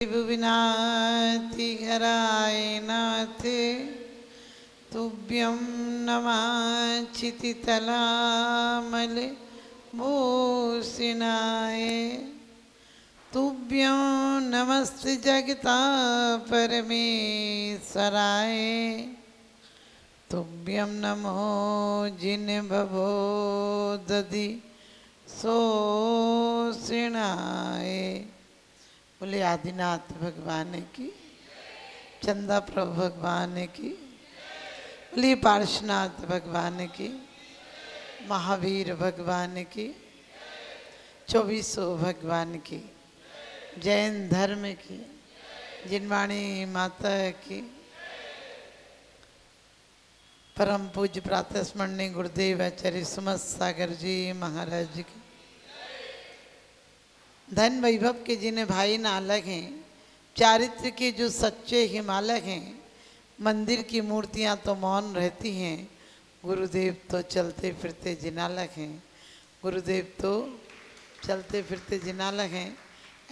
विनाति हराय नाथे तुभ्यं नमः चितितलामल भूषणाय तुभ्यं नमस्ते जगता परमेश्वराय तुभ्यं नमो जिन भवो दधि सोषणाय। बोले आदिनाथ भगवान की, चंदा प्रभु भगवान की, बोले पार्श्वनाथ भगवान की, महावीर भगवान की, 2400 भगवान की, जैन धर्म की, जिनवाणी माता की, परम पूज्य प्रातः स्मरणीय गुरुदेव आचार्य सुमत सागर जी महाराज की, धन वैभव के जिन्हें भाई नालक हैं, चारित्र के जो सच्चे हिमालक हैं, मंदिर की मूर्तियां तो मौन रहती हैं, गुरुदेव तो चलते फिरते जिनालक हैं, गुरुदेव तो चलते फिरते जिनालक हैं।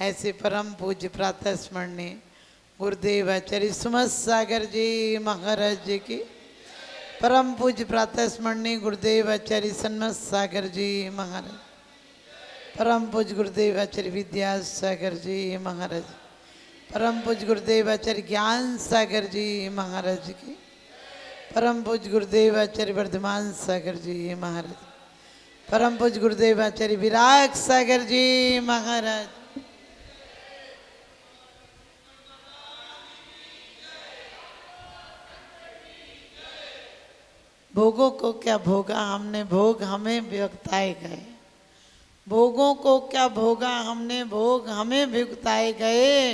ऐसे परम पूज्य प्रातः स्मरणीय गुरुदेव आचार्य सुमत सागर जी महाराज जी की, परम पूज्य प्रातः स्मरणीय गुरुदेव आचार्य सन्मत सागर जी महाराज, परम पूज्य गुरुदेव आचार्य विद्यासागर जी महाराज, परम पूज्य गुरुदेव आचार्य ज्ञान सागर जी महाराज की, परम पूज्य गुरुदेव आचार्य वर्धमान सागर जी महाराज, परम पूज्य गुरुदेव आचार्य विराग सागर जी महाराज। भोगों को क्या भोगा हमने, भोग हमें भुगताए गए। भोगों को क्या भोगा हमने, भोग हमें भुगताए गए।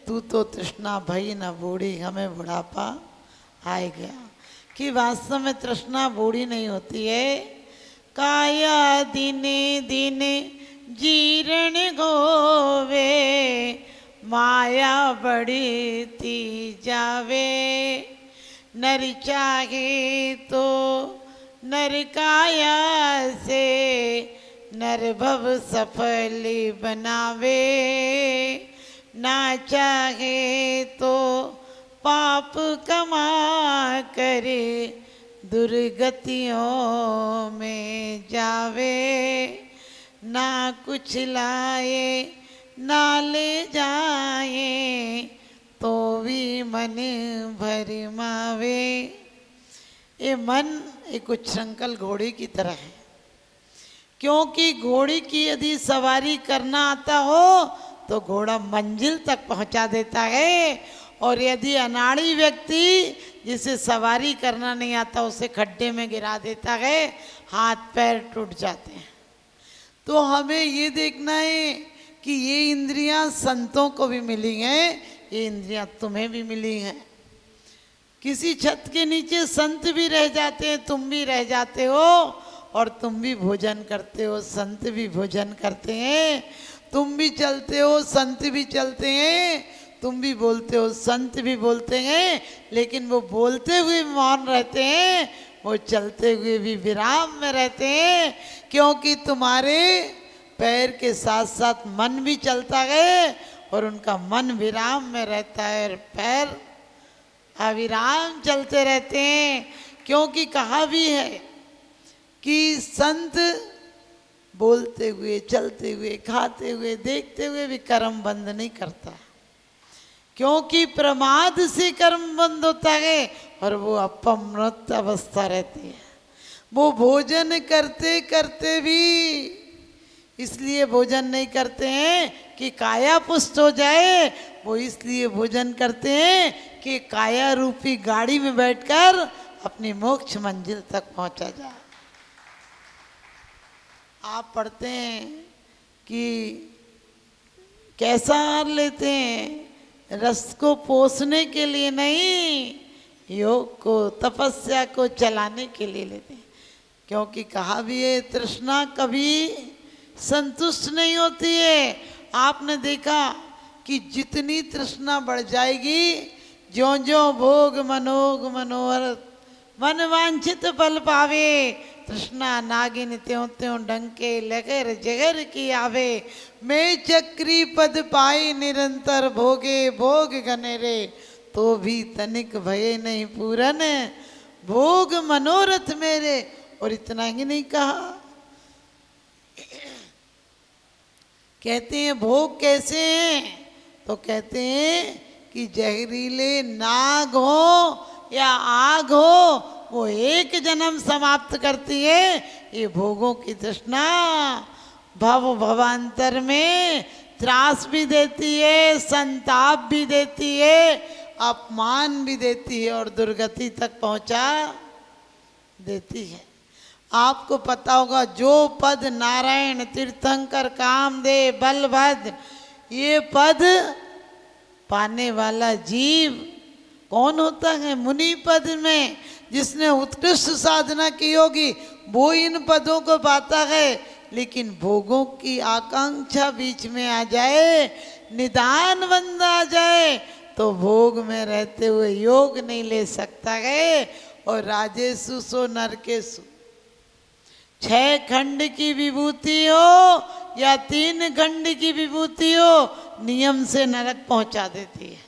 तू तो तृष्णा भई न बूढ़ी, हमें बुढ़ापा आए गया। कि वास्तव में तृष्णा बूढ़ी नहीं होती है। काया दिने दिने जीर्ण गोवे, माया बढ़ती जावे। नर चाहे तो नर काया से, नर भव सफल बनावे। ना चाहे तो पाप कमा करे, दुर्गतियों में जावे। ना कुछ लाए ना ले जाए, तो भी मन भरमावे। ये मन एक उच्छृंखल घोड़े की तरह है, क्योंकि घोड़े की यदि सवारी करना आता हो तो घोड़ा मंजिल तक पहुंचा देता है, और यदि अनाड़ी व्यक्ति जिसे सवारी करना नहीं आता उसे खड्डे में गिरा देता है, हाथ पैर टूट जाते हैं। तो हमें ये देखना है कि ये इंद्रियां संतों को भी मिली हैं, ये इंद्रियां तुम्हें भी मिली हैं। किसी छत के नीचे संत भी रह जाते हैं, तुम भी रह जाते हो, और तुम भी भोजन करते हो, संत भी भोजन करते हैं। तुम भी चलते हो, संत भी चलते हैं। तुम भी बोलते हो, संत भी बोलते हैं। लेकिन वो बोलते हुए मौन रहते हैं, वो चलते हुए भी विराम में रहते हैं, क्योंकि तुम्हारे पैर के साथ साथ मन भी चलता है, और उनका मन विराम में रहता है, और पैर अविराम चलते रहते हैं। क्योंकि कहा भी है कि संत बोलते हुए, चलते हुए, खाते हुए, देखते हुए भी कर्म बंद नहीं करता, क्योंकि प्रमाद से कर्म बंद होता है और वो अपमृत अवस्था रहती है। वो भोजन करते करते भी इसलिए भोजन नहीं करते हैं कि काया पुष्ट हो जाए, वो इसलिए भोजन करते हैं कि काया रूपी गाड़ी में बैठकर अपनी मोक्ष मंजिल तक पहुंचा जाए। आप पढ़ते हैं कि कैसा आहार लेते हैं, रस को पोसने के लिए नहीं, योग को, तपस्या को चलाने के लिए लेते हैं। क्योंकि कहा भी है, तृष्णा कभी संतुष्ट नहीं होती है। आपने देखा कि जितनी तृष्णा बढ़ जाएगी, ज्यों ज्यों भोग मनोग मनोहर मन वांछित फल पावे, तृष्णा नागिन त्यों त्यों डंके लगर जगर की आवे, मैं चक्री पद पाई निरंतर भोगे भोग गनेरे, तो भी तनिक भये नहीं पूरन भोग मनोरथ मेरे। और इतना ही नहीं कहा, कहते हैं भोग कैसे हैं, तो कहते हैं कि जहरीले नाग हो या आग हो, वो एक जन्म समाप्त करती है। ये भोगों की तृष्णा भवांतर में त्रास भी देती है, संताप भी देती है, अपमान भी देती है और दुर्गति तक पहुंचा देती है। आपको पता होगा जो पद नारायण तीर्थंकर कामदेव बलभद्र, ये पद पाने वाला जीव कौन होता है? मुनि पद में जिसने उत्कृष्ट साधना की होगी वो इन पदों को पाता है। लेकिन भोगों की आकांक्षा बीच में आ जाए, निदान बंदा आ जाए, तो भोग में रहते हुए योग नहीं ले सकता है। और राजेशु सो नरकेशु, 6 खंड की विभूति हो या 3 खंड की विभूति हो, नियम से नरक पहुंचा देती है।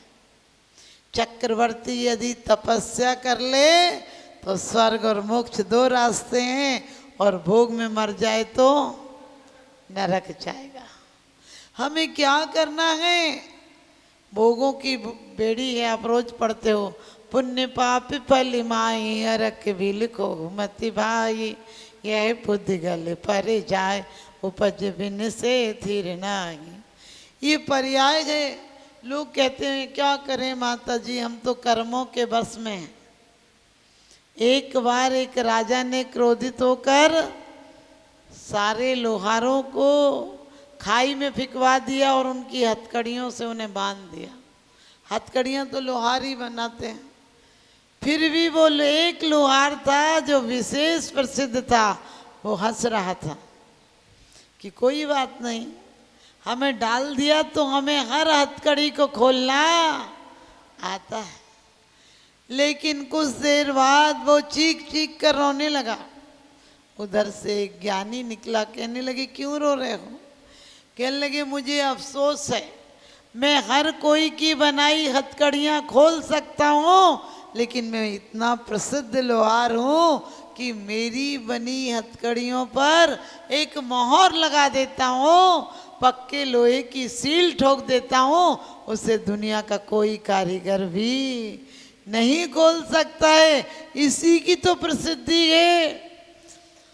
चक्रवर्ती यदि तपस्या कर ले तो स्वर्ग और मोक्ष 2 रास्ते हैं, और भोग में मर जाए तो नरक जाएगा। हमें क्या करना है? भोगों की बेड़ी है, आप रोज पढ़ते हो, पुण्य पाप फल माई अरक भी लिखो मति भाई, यह बुद्धि गल पर जाए उपज बिन से थिर नाही। ये पर्याय है। लोग कहते हैं क्या करें माता जी, हम तो कर्मों के बस में हैं। एक बार एक राजा ने क्रोधित होकर सारे लोहारों को खाई में फिकवा दिया और उनकी हथकड़ियों से उन्हें बांध दिया। हथकड़ियाँ तो लोहार ही बनाते हैं। फिर भी वो एक लोहार था जो विशेष प्रसिद्ध था, वो हंस रहा था कि कोई बात नहीं, हमें डाल दिया तो हमें हर हथकड़ी को खोलना आता है। लेकिन कुछ देर बाद वो चीख चीख कर रोने लगा। उधर से एक ज्ञानी निकला, कहने लगे क्यों रो रहे हो? कहने लगे मुझे अफसोस है, मैं हर कोई की बनाई हथकड़ियाँ खोल सकता हूँ, लेकिन मैं इतना प्रसिद्ध लोहार हूँ कि मेरी बनी हथकड़ियों पर एक मोहर लगा देता हूँ, पक्के लोहे की सील ठोक देता हूँ, उसे दुनिया का कोई कारीगर भी नहीं खोल सकता है। इसी की तो प्रसिद्धि है।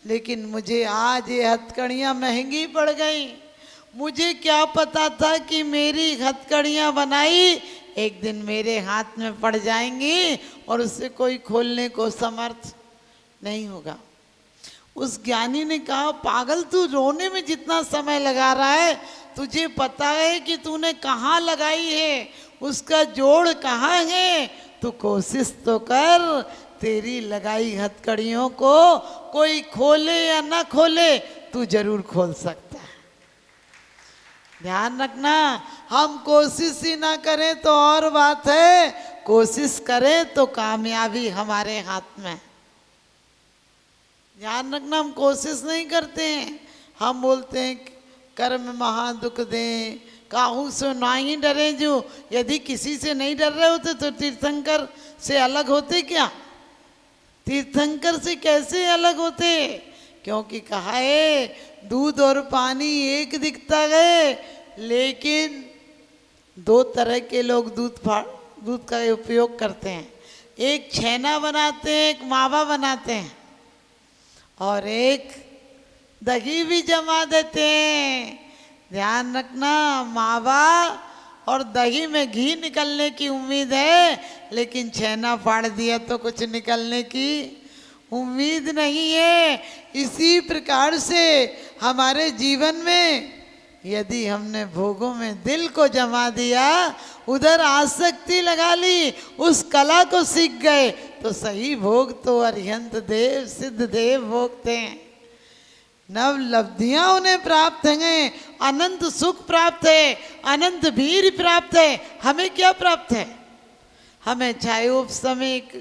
लेकिन मुझे आज ये हथकड़ियाँ महंगी पड़ गई। मुझे क्या पता था कि मेरी हथकड़ियाँ बनाई एक दिन मेरे हाथ में पड़ जाएंगी और उससे कोई खोलने को समर्थ नहीं होगा। उस ज्ञानी ने कहा, पागल, तू रोने में जितना समय लगा रहा है, तुझे पता है कि तूने कहाँ लगाई है, उसका जोड़ कहाँ है? तू कोशिश तो कर, तेरी लगाई हथकड़ियों को कोई खोले या ना खोले, तू जरूर खोल सकता है। ध्यान रखना, हम कोशिश ही ना करें तो और बात है, कोशिश करें तो कामयाबी हमारे हाथ में। ध्यान रखना, हम कोशिश नहीं करते हैं। हम बोलते हैं कर्म महा दुख दें, काहू से ना ही डरे। जो यदि किसी से नहीं डर रहे होते तो तीर्थंकर से अलग होते क्या? तीर्थंकर से कैसे अलग होते? क्योंकि कहा है दूध और पानी एक दिखता है, लेकिन 2 तरह के लोग दूध का उपयोग करते हैं। एक छेना बनाते हैं, एक मावा बनाते हैं, और एक दही भी जमा देते हैं। ध्यान रखना, मावा और दही में घी निकलने की उम्मीद है, लेकिन छेना फाड़ दिया तो कुछ निकलने की उम्मीद नहीं है। इसी प्रकार से हमारे जीवन में यदि हमने भोगों में दिल को जमा दिया, उधर आसक्ति लगा ली, उस कला को सीख गए, तो सही भोग तो अरिहंत देव सिद्ध देव भोगते हैं। नव लब्धियां उन्हें प्राप्त हैं, अनंत सुख प्राप्त है, अनंत वीर प्राप्त है। हमें क्या प्राप्त है? हमें छायोपशमिक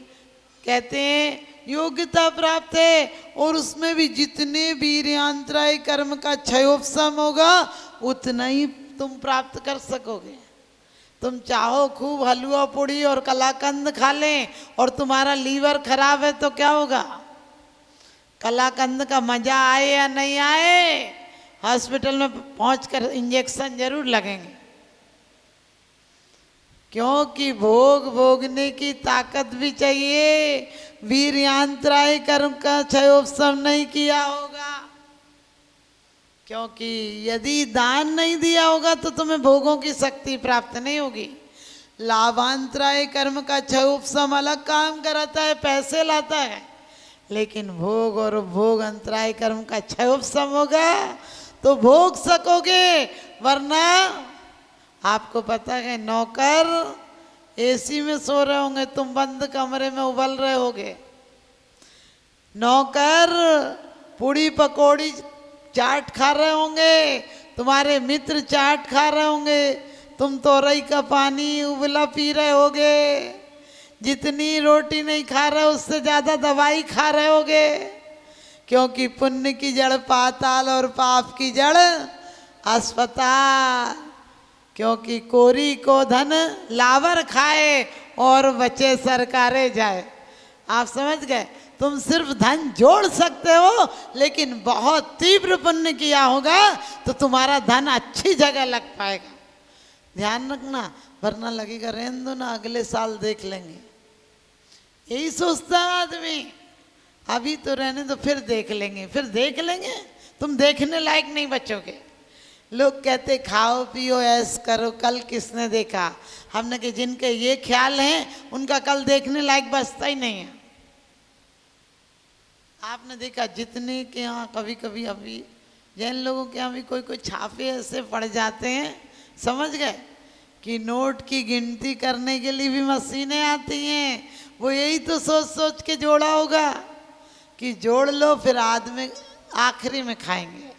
कहते हैं योग्यता प्राप्त है, और उसमें भी जितने वीर्यांतराय कर्म का क्षयोपशम होगा उतना ही तुम प्राप्त कर सकोगे। तुम चाहो खूब हलवा पूड़ी और कलाकंद खा लें और तुम्हारा लीवर खराब है तो क्या होगा? कलाकंद का मजा आए या नहीं आए, हॉस्पिटल में पहुंचकर इंजेक्शन जरूर लगेंगे, क्योंकि भोग भोगने की ताकत भी चाहिए। वीर्यांतराय कर्म का क्षयोपशम नहीं किया होगा, क्योंकि यदि दान नहीं दिया होगा तो तुम्हें भोगों की शक्ति प्राप्त नहीं होगी। लाभांतराय कर्म का क्षयोपशम अलग काम कराता है, पैसे लाता है, लेकिन भोग और भोग अंतराय कर्म का क्षयोपशम होगा तो भोग सकोगे। वरना आपको पता है नौकर एसी में सो रहे होंगे, तुम बंद कमरे में उबल रहे होगे। नौकर पूड़ी पकौड़ी चाट खा रहे होंगे, तुम्हारे मित्र चाट खा रहे होंगे, तुम तोरई का पानी उबला पी रहे होगे। जितनी रोटी नहीं खा रहे उससे ज़्यादा दवाई खा रहे होगे, क्योंकि पुण्य की जड़ पाताल और पाप की जड़ अस्पताल। क्योंकि कोरी को धन लावर खाए और बचे सरकारे जाए। आप समझ गए? तुम सिर्फ धन जोड़ सकते हो, लेकिन बहुत तीव्र पुण्य किया होगा तो तुम्हारा धन अच्छी जगह लग पाएगा। ध्यान रखना, वरना लगेगा रहने दो ना, अगले साल देख लेंगे। यही सोचता है आदमी, अभी तो रहने दो, फिर देख लेंगे, फिर देख लेंगे। तुम देखने लायक नहीं बचोगे। लोग कहते खाओ पियो ऐश करो, कल किसने देखा? हमने कि जिनके ये ख्याल हैं उनका कल देखने लायक बचता ही नहीं है। आपने देखा जितने के यहाँ कभी कभी अभी जैन लोगों के यहाँ भी कोई कोई छापे ऐसे पड़ जाते हैं, समझ गए, कि नोट की गिनती करने के लिए भी मशीनें आती हैं। वो यही तो सोच सोच के जोड़ा होगा कि जोड़ लो फिर आदमी आखिरी में खाएंगे।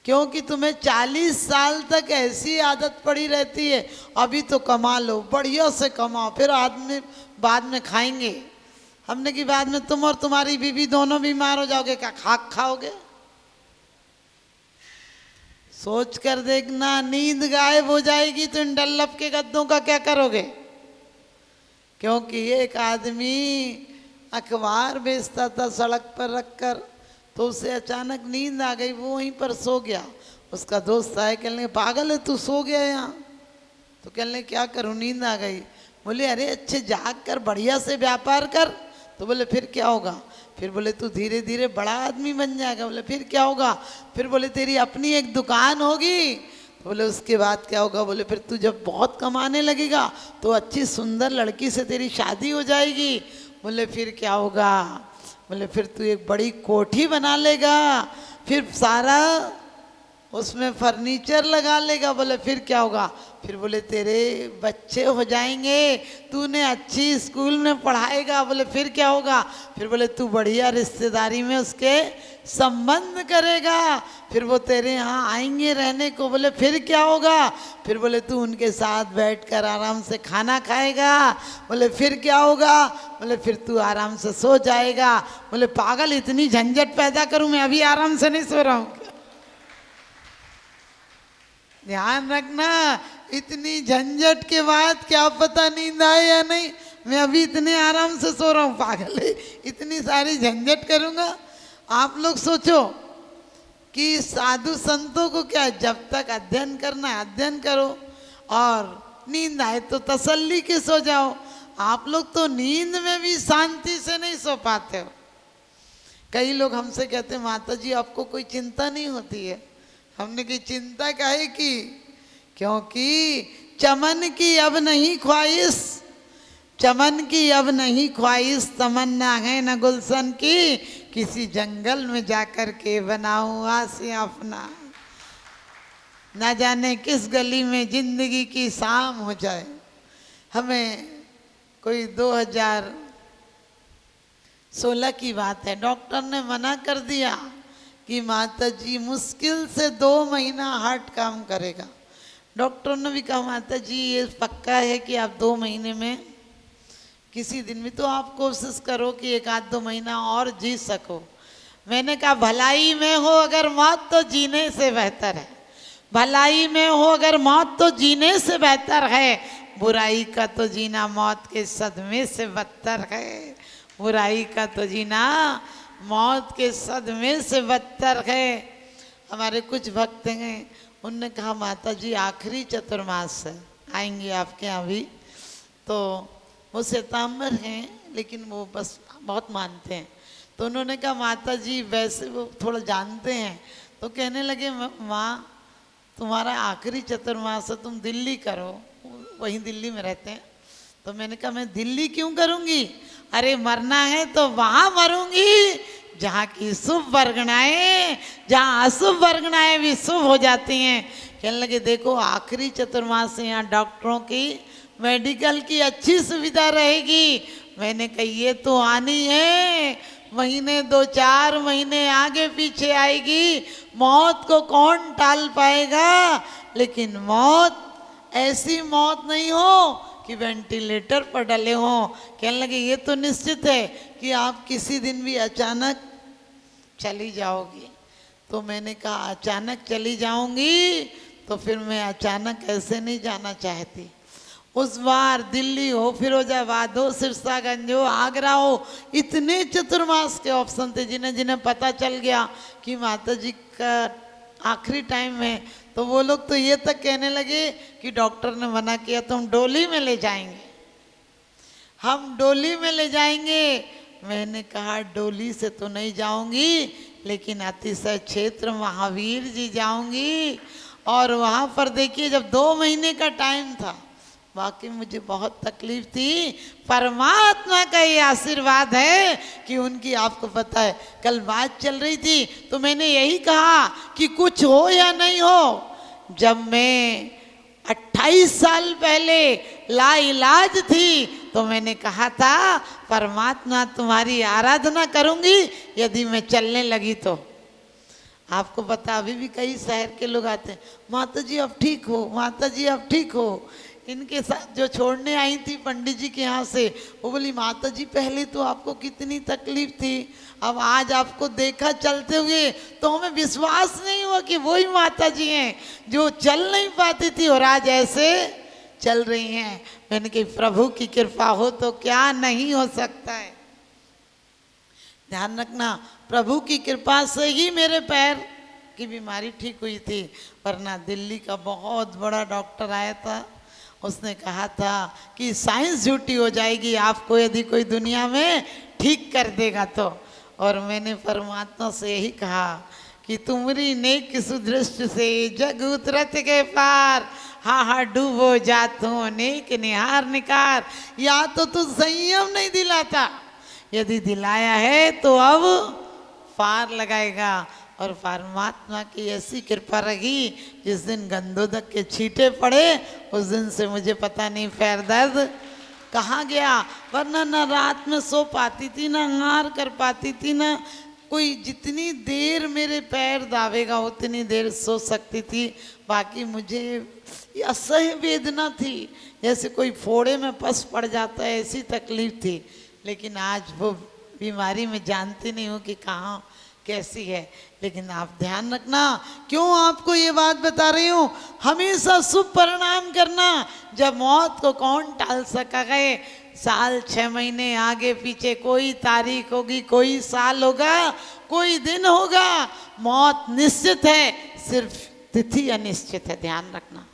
क्योंकि तुम्हें 40 साल तक ऐसी आदत पड़ी रहती है, अभी तो कमा लो, बढ़िया से कमाओ, फिर आदमी बाद में खाएंगे। हमने कि बाद में तुम और तुम्हारी बीवी दोनों बीमार हो जाओगे, क्या खाक खाओगे? सोच कर देखना, नींद गायब हो जाएगी तो इन डल्लप के गद्दों का क्या करोगे? क्योंकि एक आदमी अखबार बेचता था सड़क पर रखकर, तो उसे अचानक नींद आ गई, वो वहीं पर सो गया। उसका दोस्त आए, कहने पागल है तू, सो गया यहाँ? तो कहने क्या करूँ, नींद आ गई। बोले अरे अच्छे जाग कर बढ़िया से व्यापार कर। तो बोले फिर क्या होगा? फिर बोले तू धीरे धीरे बड़ा आदमी बन जाएगा। बोले फिर क्या होगा? फिर बोले तेरी अपनी एक दुकान होगी। तो बोले उसके बाद क्या होगा? बोले फिर तू जब बहुत कमाने लगेगा तो अच्छी सुंदर लड़की से तेरी शादी हो जाएगी। बोले फिर क्या होगा? बोले फिर तू एक बड़ी कोठी बना लेगा, फिर सारा उसमें फर्नीचर लगा लेगा। बोले फिर क्या होगा? फिर बोले तेरे बच्चे हो जाएंगे, तूने अच्छी स्कूल में पढ़ाएगा। बोले फिर क्या होगा? फिर बोले तू बढ़िया रिश्तेदारी में उसके संबंध करेगा, फिर वो तेरे यहाँ आएंगे रहने को। बोले फिर क्या होगा? फिर बोले तू उनके साथ बैठकर आराम से खाना खाएगा। बोले फिर क्या होगा? बोले फिर तू आराम से सो जाएगा। बोले पागल, इतनी झंझट पैदा करूं मैं, अभी आराम से नहीं सो रहा हूँ। ध्यान रखना, इतनी झंझट के बाद क्या पता नींद आए या नहीं, मैं अभी इतने आराम से सो रहा हूँ। पागल है, इतनी सारी झंझट करूँगा। आप लोग सोचो कि साधु संतों को क्या, जब तक अध्ययन करना है अध्ययन करो, और नींद आए तो तसल्ली के सो जाओ। आप लोग तो नींद में भी शांति से नहीं सो पाते हो। कई लोग हमसे कहते हैं माता जी आपको कोई चिंता नहीं होती है। हमने की चिंता काहे की? क्योंकि चमन की अब नहीं ख्वाहिश, चमन की अब नहीं ख्वाहिश, तमन्ना है न गुलशन की, किसी जंगल में जाकर के बनाऊं आसियां अपना। ना जाने किस गली में जिंदगी की शाम हो जाए। हमें कोई 2016 की बात है, डॉक्टर ने मना कर दिया कि माता जी मुश्किल से 2 महीना हार्ट काम करेगा। डॉक्टर ने भी कहा माता जी ये पक्का है कि आप 2 महीने में किसी दिन भी तो आप कोशिश करो कि 1-2 महीना और जी सको। मैंने कहा भलाई में हो अगर मौत तो जीने से बेहतर है, भलाई में हो अगर मौत तो जीने से बेहतर है, बुराई का तो जीना मौत के सदमे से बदतर है, बुराई का तो जीना मौत के सदमे से बदतर है। हमारे कुछ भक्त हैं, उनने कहा माता जी आखिरी चतुर्मास है, आएंगे आपके यहाँ भी। तो वो श्वेतांबर हैं लेकिन वो बस बहुत मानते हैं। तो उन्होंने कहा माता जी वैसे वो थोड़ा जानते हैं, तो कहने लगे माँ तुम्हारा आखिरी चतुर्मास है, तुम दिल्ली करो, वहीं दिल्ली में रहते हैं। तो मैंने कहा मैं दिल्ली क्यों करूँगी, अरे मरना है तो वहाँ मरूंगी जहाँ की शुभ वर्गणाएं, जहाँ अशुभ वर्गणाएं भी शुभ हो जाती हैं। कहने लगे देखो आखिरी चतुर्मास से यहाँ डॉक्टरों की मेडिकल की अच्छी सुविधा रहेगी। मैंने कहा ये तो आनी है, महीने 2-4 महीने आगे पीछे आएगी, मौत को कौन टाल पाएगा। लेकिन मौत ऐसी मौत नहीं हो कि वेंटिलेटर पर डले हों। कहने लगे ये तो निश्चित है कि आप किसी दिन भी अचानक चली जाओगी। तो मैंने कहा अचानक चली जाऊंगी तो फिर मैं अचानक ऐसे नहीं जाना चाहती। उस बार दिल्ली हो, फिरोजाबाद हो, सिरसागंज हो, आगरा हो, इतने चतुर्मास के ऑप्शन थे। जिन्हें जिन्हें पता चल गया कि माता जी का आखिरी टाइम है, तो वो लोग तो ये तक कहने लगे कि डॉक्टर ने मना किया तो हम डोली में ले जाएंगे, हम डोली में ले जाएंगे। मैंने कहा डोली से तो नहीं जाऊंगी, लेकिन अतिशय क्षेत्र महावीर जी जाऊंगी। और वहाँ पर देखिए जब 2 महीने का टाइम था, वाकई मुझे बहुत तकलीफ थी। परमात्मा का ये आशीर्वाद है कि उनकी, आपको पता है कल बात चल रही थी तो मैंने यही कहा कि कुछ हो या नहीं हो, जब मैं 28 साल पहले लाइलाज थी तो मैंने कहा था परमात्मा तुम्हारी आराधना करूंगी यदि मैं चलने लगी तो। आपको पता अभी भी कई शहर के लोग आते हैं, माता जी अब ठीक हो, माता जी अब ठीक हो। इनके साथ जो छोड़ने आई थी पंडित जी के यहाँ से, वो बोली माता जी पहले तो आपको कितनी तकलीफ थी, अब आज आपको देखा चलते हुए तो हमें विश्वास नहीं हुआ कि वही माता जी हैं जो चल नहीं पाती थी और आज ऐसे चल रही हैं। मैंने कहा प्रभु की कृपा हो तो क्या नहीं हो सकता है। ध्यान रखना प्रभु की कृपा से ही मेरे पैर की बीमारी ठीक हुई थी, वरना दिल्ली का बहुत बड़ा डॉक्टर आया था, उसने कहा था कि साइंस झूठी हो जाएगी आपको यदि कोई दुनिया में ठीक कर देगा तो। और मैंने परमात्मा से यही कहा कि तुम्हारी नेक सुदृष्टि से जग उतरत के पार, हा डूबो जातो नेक निहार निकार। या तो तू संयम नहीं दिलाता, यदि दिलाया है तो अब पार लगाएगा। और परमात्मा की ऐसी कृपा रही, जिस दिन गंधोदक के छींटे पड़े उस दिन से मुझे पता नहीं पैर दर्द कहाँ गया, वरना ना रात में सो पाती थी, ना आहार कर पाती थी, ना कोई जितनी देर मेरे पैर दावेगा उतनी देर सो सकती थी। बाकी मुझे असह्य वेदना थी, जैसे कोई फोड़े में पस पड़ जाता है, ऐसी तकलीफ थी। लेकिन आज वो बीमारी में जानती नहीं हूँ कि कहाँ कैसी है। लेकिन आप ध्यान रखना, क्यों आपको ये बात बता रही हूँ, हमेशा शुभ परिणाम करना। जब मौत को कौन टाल सका है, साल 6 महीने आगे पीछे कोई तारीख होगी, कोई साल होगा, कोई दिन होगा, मौत निश्चित है, सिर्फ तिथि अनिश्चित है। ध्यान रखना,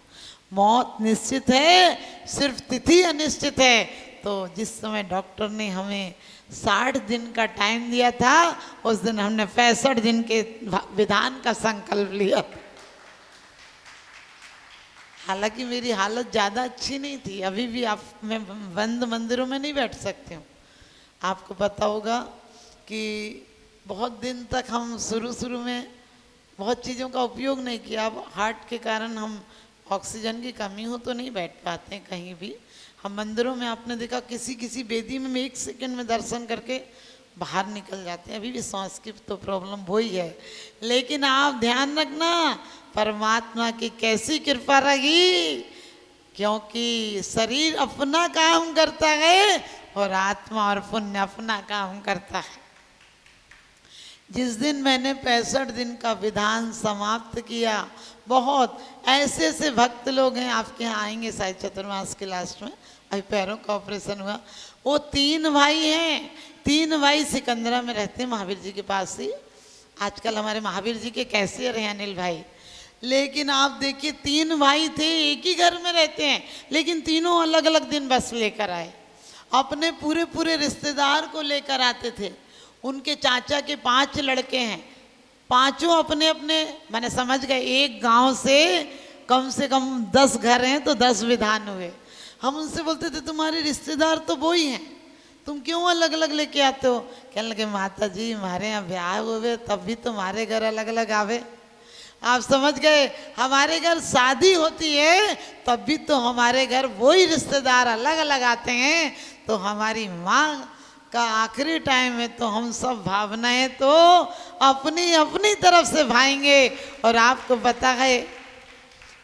मौत निश्चित है, सिर्फ तिथि अनिश्चित है। तो जिस समय डॉक्टर ने हमें 60 दिन का टाइम दिया था, उस दिन हमने 65 दिन के विधान का संकल्प लिया। हालांकि मेरी हालत ज़्यादा अच्छी नहीं थी, अभी भी आप, मैं बंद मंदिरों में नहीं बैठ सकती हूँ। आपको पता होगा कि बहुत दिन तक हम शुरू में बहुत चीज़ों का उपयोग नहीं किया। अब हार्ट के कारण हम ऑक्सीजन की कमी हो तो नहीं बैठ पाते हैं कहीं भी। हम मंदिरों में आपने देखा किसी वेदी में 1 सेकंड में दर्शन करके बाहर निकल जाते हैं। अभी भी सांस की तो प्रॉब्लम हो ही है, लेकिन आप ध्यान रखना परमात्मा की कैसी कृपा रही, क्योंकि शरीर अपना काम करता है, और आत्मा और पुण्य अपना काम करता है। जिस दिन मैंने 65 दिन का विधान समाप्त किया, बहुत ऐसे ऐसे भक्त लोग हैं, आपके यहाँ आएंगे शायद चतुर्मास के लास्ट में, अभी पैरों का ऑपरेशन हुआ। वो 3 भाई हैं, 3 भाई सिकंदरा में रहते हैं महावीर जी के पास ही। आजकल हमारे महावीर जी के कैशियर हैं अनिल भाई। लेकिन आप देखिए 3 भाई थे, एक ही घर में रहते हैं, लेकिन तीनों अलग अलग दिन बस लेकर आए। अपने पूरे पूरे रिश्तेदार को लेकर आते थे। उनके चाचा के 5 लड़के हैं, पांचों अपने अपने, मैंने समझ गए, एक गांव से कम 10 घर हैं तो 10 विधान हुए। हम उनसे बोलते थे तुम्हारे रिश्तेदार तो वो ही हैं, तुम क्यों अलग अलग लेके आते हो? कहने लगे माता जी हमारे यहाँ ब्याह हुए तब भी तुम्हारे घर अलग अलग आवे। आप समझ गए, हमारे घर शादी होती है तब भी तो हमारे घर वही रिश्तेदार अलग अलग आते हैं। तो हमारी माँ का आखिरी टाइम है तो हम सब भावनाएं तो अपनी अपनी तरफ से भाएंगे। और आपको पता है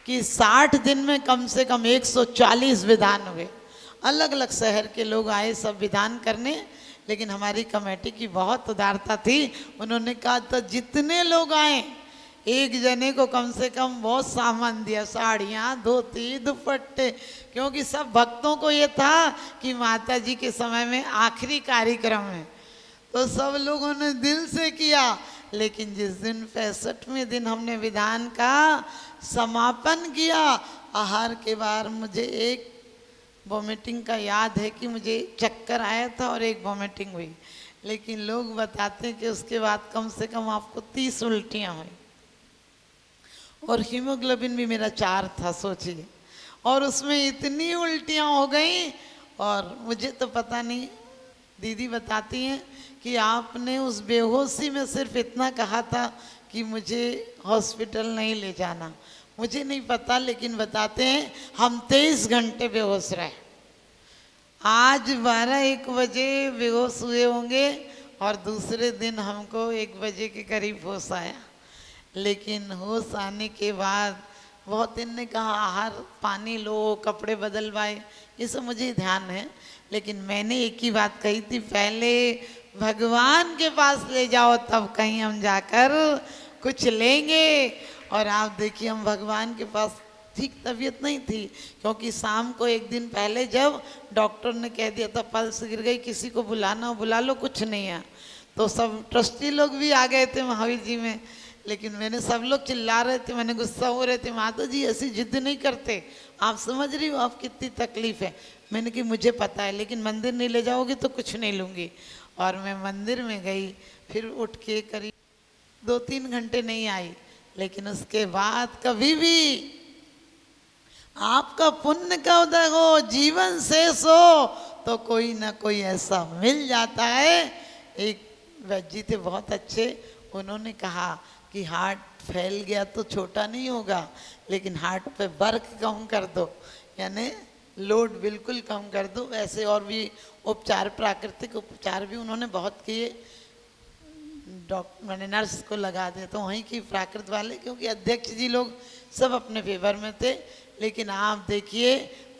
कि 60 दिन में कम से कम 140 विधान हुए। अलग अलग शहर के लोग आए सब विधान करने, लेकिन हमारी कमेटी की बहुत उदारता थी। उन्होंने कहा था जितने लोग आए एक जने को कम से कम बहुत सामान दिया, साड़ियाँ, धोती, दुपट्टे, क्योंकि सब भक्तों को ये था कि माता जी के समय में आखिरी कार्यक्रम है, तो सब लोगों ने दिल से किया। लेकिन जिस दिन 65वें दिन हमने विधान का समापन किया, आहार के बाद मुझे एक वॉमिटिंग का याद है कि मुझे चक्कर आया था और एक वॉमिटिंग हुई। लेकिन लोग बताते हैं कि उसके बाद कम से कम आपको 30 उल्टियाँ हुई और हीमोग्लोबिन भी मेरा 4 था, सोचिए। और उसमें इतनी उल्टियाँ हो गई, और मुझे तो पता नहीं, दीदी बताती हैं कि आपने उस बेहोशी में सिर्फ इतना कहा था कि मुझे हॉस्पिटल नहीं ले जाना। मुझे नहीं पता, लेकिन बताते हैं हम 23 घंटे बेहोश रहे। आज 12-1 बजे बेहोश हुए होंगे और दूसरे दिन हमको 1 बजे के करीब होश आया। लेकिन होश आने के बाद बहुत दिन ने कहा आहार पानी लो, कपड़े बदलवाए, ये सब मुझे ध्यान है। लेकिन मैंने एक ही बात कही थी, पहले भगवान के पास ले जाओ तब कहीं हम जाकर कुछ लेंगे। और आप देखिए हम भगवान के पास, ठीक तबीयत नहीं थी, क्योंकि शाम को एक दिन पहले जब डॉक्टर ने कह दिया था पल्स गिर गई, किसी को बुलाना हो बुला लो, कुछ नहीं है, तो सब ट्रस्टी लोग भी आ गए थे महावीर जी में। लेकिन मैंने, सब लोग चिल्ला रहे थे, मैंने गुस्सा हो रहे थे, माता जी ऐसी जिद नहीं करते, आप समझ रही हो आप कितनी तकलीफ है। मैंने कि मुझे पता है, लेकिन मंदिर नहीं ले जाओगी तो कुछ नहीं लूँगी। और मैं मंदिर में गई, फिर उठ के करीब 2-3 घंटे नहीं आई। लेकिन उसके बाद कभी भी आपका पुण्य का उदय हो, जीवन शेष हो, तो कोई ना कोई ऐसा मिल जाता है। एक वैद्य जी थे बहुत अच्छे, उन्होंने कहा कि हार्ट फैल गया तो छोटा नहीं होगा, लेकिन हार्ट पे वर्क कम कर दो, यानी लोड बिल्कुल कम कर दो। ऐसे और भी उपचार, प्राकृतिक उपचार भी उन्होंने बहुत किए। डॉक्टर, मैंने नर्स को लगा दिया तो वहीं की प्राकृत वाले, क्योंकि अध्यक्ष जी लोग सब अपने फेवर में थे। लेकिन आप देखिए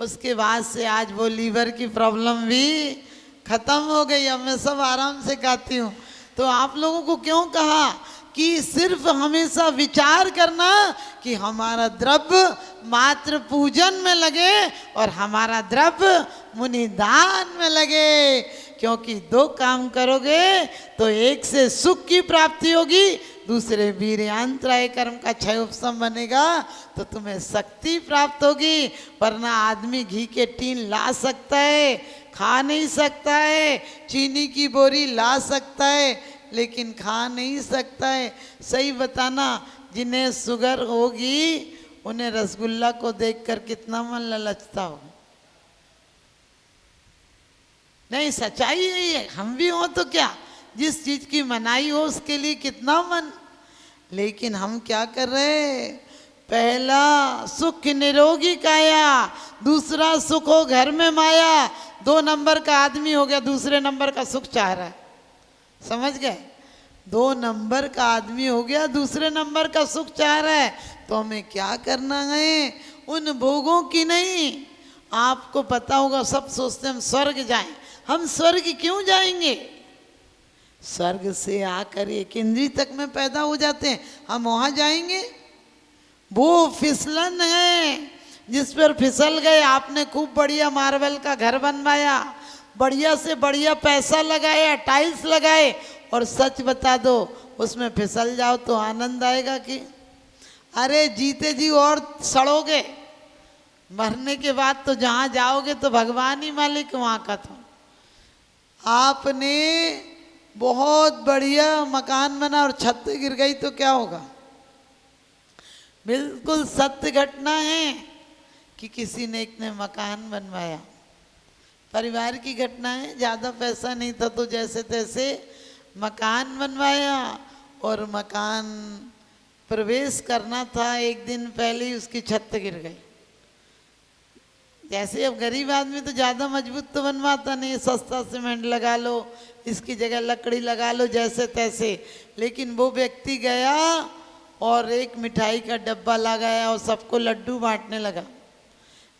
उसके बाद से आज वो लीवर की प्रॉब्लम भी खत्म हो गई। अब मैं सब आराम से खाती हूँ। तो आप लोगों को क्यों कहा कि सिर्फ हमेशा विचार करना कि हमारा द्रव्य मात्र पूजन में लगे और हमारा द्रव्य मुनिदान में लगे। क्योंकि 2 काम करोगे तो एक से सुख की प्राप्ति होगी, दूसरे वीर्यांतराय कर्म का क्षय उपशम बनेगा तो तुम्हें शक्ति प्राप्त होगी। वरना आदमी घी के टीन ला सकता है, खा नहीं सकता है, चीनी की बोरी ला सकता है, लेकिन खा नहीं सकता है। सही बताना, जिन्हें शुगर होगी उन्हें रसगुल्ला को देखकर कितना मन ललचता होगा। नहीं, सच्चाई यही है। हम भी हो तो क्या, जिस चीज की मनाई हो उसके लिए कितना मन। लेकिन हम क्या कर रहे हैं, पहला सुख निरोगी काया, दूसरा सुख हो घर में माया। 2 नंबर का आदमी हो गया, दूसरे नंबर का सुख चाह रहा है। समझ गए, 2 नंबर का आदमी हो गया, दूसरे नंबर का सुख चाह रहा है। तो हमें क्या करना है, उन भोगों की नहीं। आपको पता होगा, सब सोचते हम स्वर्ग जाएं, हम स्वर्ग क्यों जाएंगे? स्वर्ग से आकर एक इंद्री तक में पैदा हो जाते हैं, हम वहां जाएंगे? वो फिसलन है जिस पर फिसल गए। आपने खूब बढ़िया मार्बल का घर बनवाया, बढ़िया से बढ़िया पैसा लगाया, टाइल्स लगाए, और सच बता दो उसमें फिसल जाओ तो आनंद आएगा कि? अरे जीते जी और सड़ोगे, मरने के बाद तो जहां जाओगे तो भगवान ही मालिक वहां का। तो आपने बहुत बढ़िया मकान बना और छत गिर गई तो क्या होगा? बिल्कुल सत्य घटना है कि किसी ने एक ने मकान बनवाया, परिवार की घटना है, ज़्यादा पैसा नहीं था तो जैसे तैसे मकान बनवाया, और मकान प्रवेश करना था, एक दिन पहले ही उसकी छत गिर गई। जैसे अब गरीब आदमी तो ज़्यादा मजबूत तो बनवाता नहीं, सस्ता सीमेंट लगा लो, इसकी जगह लकड़ी लगा लो, जैसे तैसे। लेकिन वो व्यक्ति गया और एक मिठाई का डब्बा लगाया और सबको लड्डू बांटने लगा।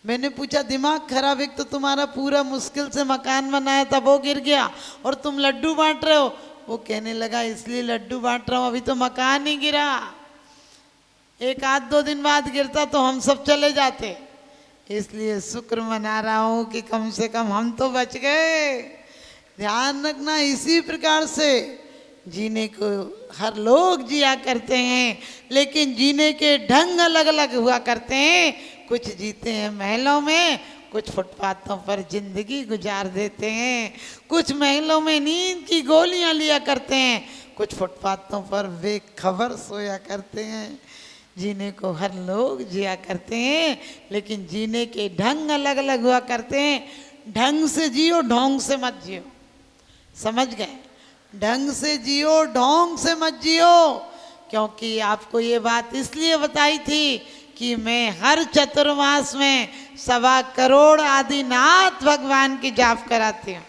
मैंने पूछा दिमाग खराब, एक तो तुम्हारा पूरा मुश्किल से मकान बनाया था वो गिर गया और तुम लड्डू बांट रहे हो। वो कहने लगा इसलिए लड्डू बांट रहा हूँ, अभी तो मकान ही गिरा, एक आध दो दिन बाद गिरता तो हम सब चले जाते, इसलिए शुक्र मना रहा हूँ कि कम से कम हम तो बच गए। ध्यान रखना, इसी प्रकार से जीने को हर लोग जिया करते हैं, लेकिन जीने के ढंग अलग अलग हुआ करते हैं। कुछ जीते हैं महलों में, कुछ फुटपाथों पर जिंदगी गुजार देते हैं, कुछ महलों में नींद की गोलियां लिया करते हैं, कुछ फुटपाथों पर बेखबर सोया करते हैं। जीने को हर लोग जिया करते हैं, लेकिन जीने के ढंग अलग अलग हुआ करते हैं। ढंग से जियो, ढोंग से मत जियो, समझ गए? ढंग से जियो, ढोंग से मत जियो। क्योंकि आपको ये बात इसलिए बताई थी कि मैं हर चतुर्मास में 1.25 करोड़ आदिनाथ भगवान की जाप कराती हूँ।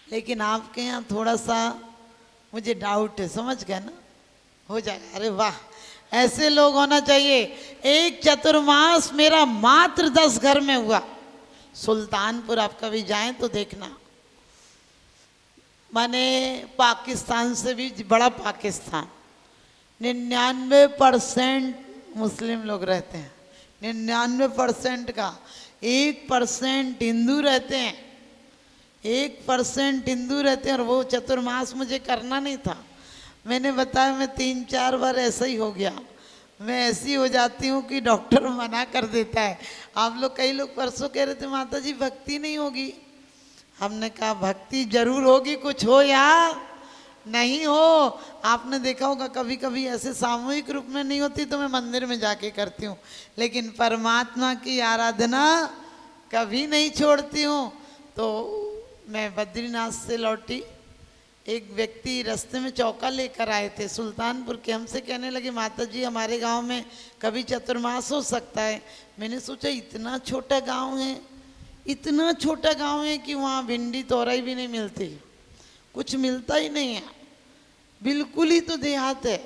लेकिन आपके यहाँ थोड़ा सा मुझे डाउट है, समझ गए ना? हो जाएगा। अरे वाह, ऐसे लोग होना चाहिए। एक चतुर्मास मेरा मात्र 10 घर में हुआ। सुल्तानपुर आप कभी जाएं तो देखना, माने पाकिस्तान से भी बड़ा पाकिस्तान, 99% मुस्लिम लोग रहते हैं, 99% का 1% हिंदू रहते हैं, 1% हिंदू रहते हैं। और वो चतुर्मास मुझे करना नहीं था, मैंने बताया मैं 3-4 बार ऐसा ही हो गया। मैं ऐसी हो जाती हूँ कि डॉक्टर मना कर देता है। आप लोग, कई लोग परसों कह रहे थे माता जी भक्ति नहीं होगी। हमने कहा भक्ति जरूर होगी, कुछ हो या नहीं हो। आपने देखा होगा कभी कभी ऐसे सामूहिक रूप में नहीं होती तो मैं मंदिर में जाके करती हूँ, लेकिन परमात्मा की आराधना कभी नहीं छोड़ती हूँ। तो मैं बद्रीनाथ से लौटी, एक व्यक्ति रास्ते में चौका लेकर आए थे सुल्तानपुर के, हमसे कहने लगे माता जी हमारे गांव में कभी चतुर्मास हो सकता है। मैंने सोचा इतना छोटा गांव है, इतना छोटा गांव है कि वहाँ भिंडी तोरई भी नहीं मिलती, कुछ मिलता ही नहीं है, बिल्कुल ही तो देहात है।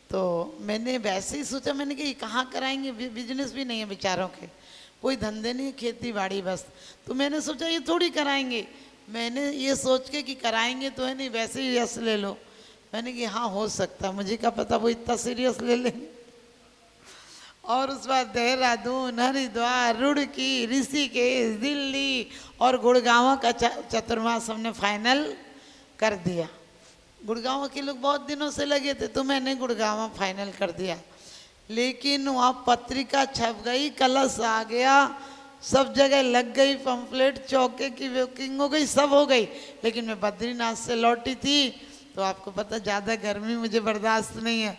तो मैंने वैसे ही सोचा, मैंने कि कहाँ कराएंगे, बिजनेस भी नहीं है बेचारों के, कोई धंधे नहीं, खेती बाड़ी बस। तो मैंने सोचा ये थोड़ी कराएंगे, मैंने ये सोच के कि कराएंगे तो है नहीं, वैसे ही यस ले लो। मैंने कि हाँ हो सकता, मुझे क्या पता वो इतना सीरियस ले लेंगे। और उस बाद देहरादून, हरिद्वार, रुड़की, ऋषिकेश, दिल्ली और गुड़गांव का चतुर्मास हमने फाइनल कर दिया। गुड़गांव के लोग बहुत दिनों से लगे थे तो मैंने गुड़गांव फाइनल कर दिया। लेकिन वहाँ पत्रिका छप गई, कलश आ गया, सब जगह लग गई पंफलेट, चौके की बुकिंग हो गई, सब हो गई। लेकिन मैं बद्रीनाथ से लौटी थी तो आपको पता ज़्यादा गर्मी मुझे बर्दाश्त नहीं है,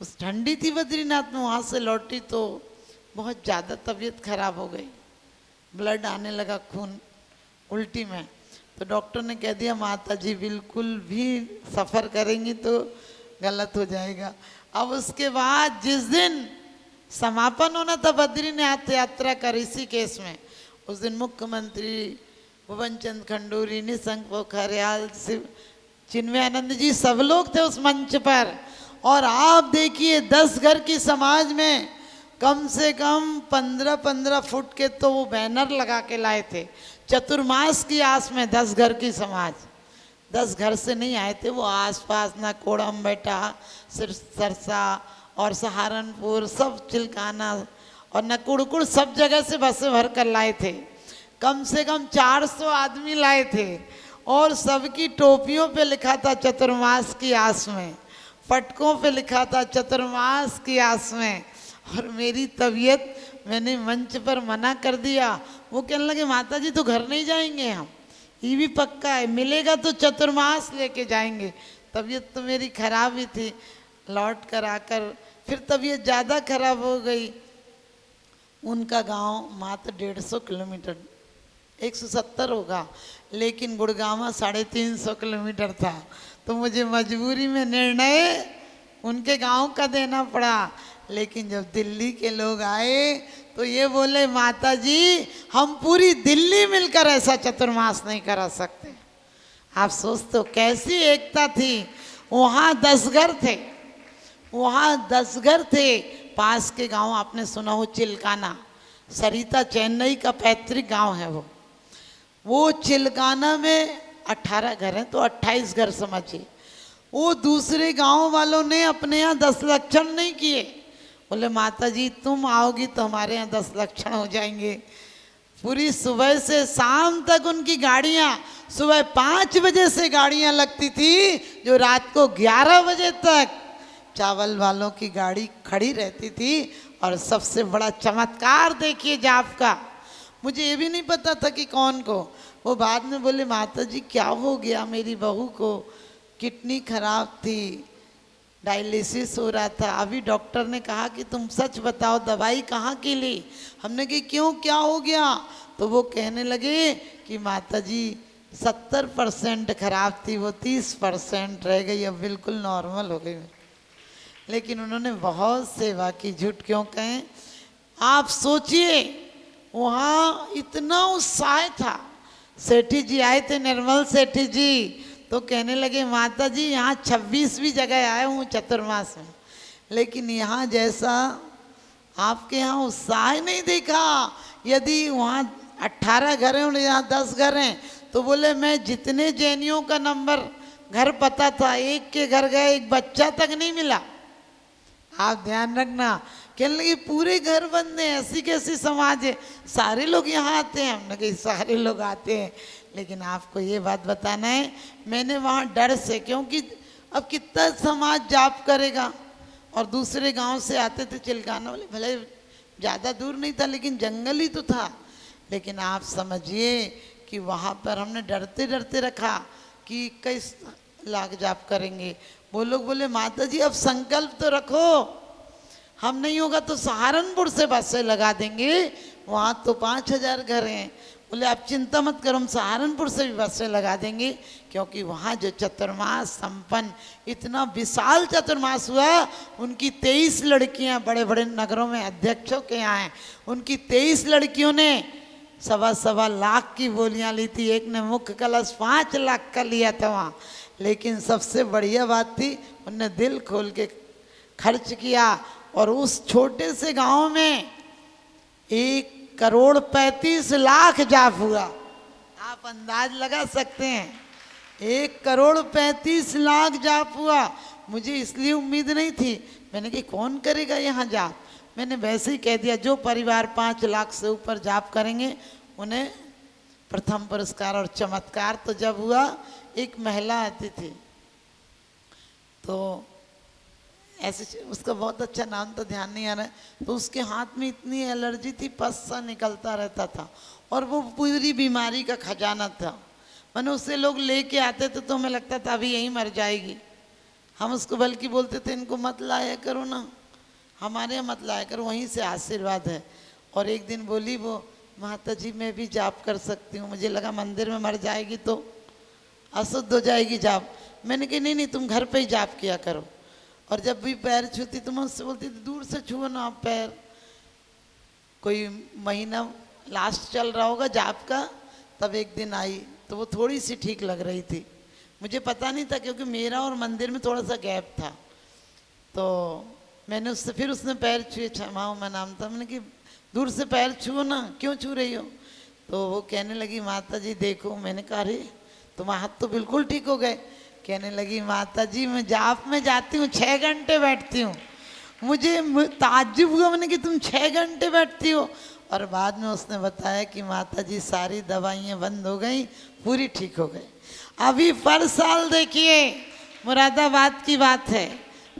उस ठंडी थी बद्रीनाथ में, वहाँ से लौटी तो बहुत ज़्यादा तबीयत खराब हो गई, ब्लड आने लगा खून, उल्टी में। तो डॉक्टर ने कह दिया माता जी बिल्कुल भी सफ़र करेंगी तो गलत हो जाएगा। अब उसके बाद जिस दिन समापन होना था बद्रीनाथ यात्रा का ऋषिकेश में, उस दिन मुख्यमंत्री भुवन चंद खंडूरी, निशंक पोखरियाल, चिन्मयानंद जी सब लोग थे उस मंच पर। और आप देखिए 10 घर की समाज में कम से कम 15-15 फुट के तो वो बैनर लगा के लाए थे। चतुर्मास की आस में 10 घर की समाज, 10 घर से नहीं आए थे वो, आसपास ना कोड़म बेटा, सरसा और सहारनपुर, सब चिल्काना और नकुड़कुड़, सब जगह से बसें भर कर लाए थे। कम से कम 400 आदमी लाए थे और सबकी टोपियों पे लिखा था चतुर्मास की आस में, पटकों पे लिखा था चतुर्मास की आस में। और मेरी तबीयत, मैंने मंच पर मना कर दिया। वो कहने लगे माता जी तो घर नहीं जाएंगे हम, ये भी पक्का है, मिलेगा तो चतुर्मास लेके जाएंगे। तबीयत तो मेरी खराब ही थी। लौट कर आकर फिर तबीयत ज़्यादा खराब हो गई। उनका गांव मात्र 150 किलोमीटर, 170 होगा, लेकिन गुड़गांव 350 किलोमीटर था। तो मुझे मजबूरी में निर्णय उनके गांव का देना पड़ा। लेकिन जब दिल्ली के लोग आए तो ये बोले माता जी हम पूरी दिल्ली मिलकर ऐसा चतुर्मास नहीं करा सकते। आप सोचते हो कैसी एकता थी। वहाँ 10 घर थे, वहाँ 10 घर थे। पास के गांव आपने सुना हो चिल्काना, सरिता चेन्नई का पैतृक गांव है वो चिल्काना में 18 घर हैं तो 28 घर समझिए। वो दूसरे गांव वालों ने अपने यहाँ 10 लक्षण नहीं किए। बोले माता जी तुम आओगी तो हमारे यहाँ 10 लक्षण हो जाएंगे। पूरी सुबह से शाम तक उनकी गाड़ियाँ, सुबह 5 बजे से गाड़ियाँ लगती थी जो रात को 11 बजे तक चावल वालों की गाड़ी खड़ी रहती थी। और सबसे बड़ा चमत्कार देखिए जाप का, मुझे ये भी नहीं पता था कि कौन को। वो बाद में बोले माता जी क्या हो गया, मेरी बहू को किडनी खराब थी, डायलिसिस हो रहा था, अभी डॉक्टर ने कहा कि तुम सच बताओ दवाई कहाँ की ली। हमने कही क्यों, क्या हो गया। तो वो कहने लगे कि माता जी 70% खराब थी, वो 30% रह गई, अब बिल्कुल नॉर्मल हो गई। लेकिन उन्होंने बहुत सेवा की, झूठ क्यों कहें। आप सोचिए वहाँ इतना उत्साह था। सेठी जी आए थे, निर्मल सेठी जी, तो कहने लगे माता जी यहाँ 26वीं जगह आए हूँ चतुर्मास में, लेकिन यहाँ जैसा आपके यहाँ उत्साह नहीं देखा। यदि वहाँ 18 घर हैं और यहाँ 10 घर हैं तो बोले मैं जितने जैनियों का नंबर घर पता था, एक के घर गए, एक बच्चा तक नहीं मिला। आप ध्यान रखना। कहने लगे पूरे घर बंद हैं, ऐसी कैसी समाज है, सारे लोग यहाँ आते हैं। हमने कहा सारे लोग आते हैं, लेकिन आपको ये बात बताना है, मैंने वहाँ डर से, क्योंकि अब कितना समाज जाप करेगा। और दूसरे गांव से आते थे चिल्काना वाले, भले ज़्यादा दूर नहीं था लेकिन जंगल ही तो था। लेकिन आप समझिए कि वहाँ पर हमने डरते डरते रखा कि 21 लाख जाप करेंगे। वो लोग बोले माता जी अब संकल्प तो रखो, हम नहीं होगा तो सहारनपुर से बसें लगा देंगे, वहाँ तो 5000 घर हैं। बोले आप चिंता मत करो, हम सहारनपुर से भी बसें लगा देंगे, क्योंकि वहाँ जो चतुर्मास संपन्न, इतना विशाल चतुर्मास हुआ। उनकी 23 लड़कियाँ बड़े बड़े नगरों में अध्यक्षों के यहाँ हैं, उनकी 23 लड़कियों ने 1.25 लाख की बोलियाँ ली थी। एक ने मुख्य कलश 5 लाख का लिया था वहाँ। लेकिन सबसे बढ़िया बात थी उनने दिल खोल के खर्च किया और उस छोटे से गांव में 1,35,00,000 जाप हुआ। आप अंदाज लगा सकते हैं, 1,35,00,000 जाप हुआ। मुझे इसलिए उम्मीद नहीं थी, मैंने कहा कौन करेगा यहाँ जाप। मैंने वैसे ही कह दिया जो परिवार 5 लाख से ऊपर जाप करेंगे उन्हें प्रथम पुरस्कार। और चमत्कार तो जब हुआ, एक महिला आती थी तो ऐसे, उसका बहुत अच्छा नाम तो ध्यान नहीं आ रहा है, तो उसके हाथ में इतनी एलर्जी थी, पस सा निकलता रहता था और वो पूरी बीमारी का खजाना था। मैंने उससे लोग लेके आते थे तो हमें लगता था अभी यहीं मर जाएगी। हम उसको बल्कि बोलते थे इनको मत लाया करो ना, हमारे यहाँ मत लाया करो, वहीं से आशीर्वाद है। और एक दिन बोली वो माता जी मैं भी जाप कर सकती हूँ। मुझे लगा मंदिर में मर जाएगी तो अशुद्ध हो जाएगी जाप। मैंने कहा नहीं नहीं तुम घर पे ही जाप किया करो। और जब भी पैर छूती तो मैं उससे बोलती थी दूर से छुओ ना आप पैर। कोई महीना लास्ट चल रहा होगा जाप का, तब एक दिन आई तो वो थोड़ी सी ठीक लग रही थी। मुझे पता नहीं था क्योंकि मेरा और मंदिर में थोड़ा सा गैप था। तो मैंने उससे फिर उसने पैर छुए, क्षमा उमा नाम था। मैंने कि दूर से पैर छुओ ना, क्यों छू रही हो? तो वो कहने लगी माता जी देखो। मैंने कहा अरे तुम हाथ तो बिल्कुल ठीक हो गए। कहने लगी माता जी मैं जाप में जाती हूँ 6 घंटे बैठती हूँ। मुझे ताज्जुब हुआ, मैंने कि तुम 6 घंटे बैठती हो? और बाद में उसने बताया कि माता जी सारी दवाइयाँ बंद हो गई, पूरी ठीक हो गई। अभी पर साल देखिए, मुरादाबाद की बात है,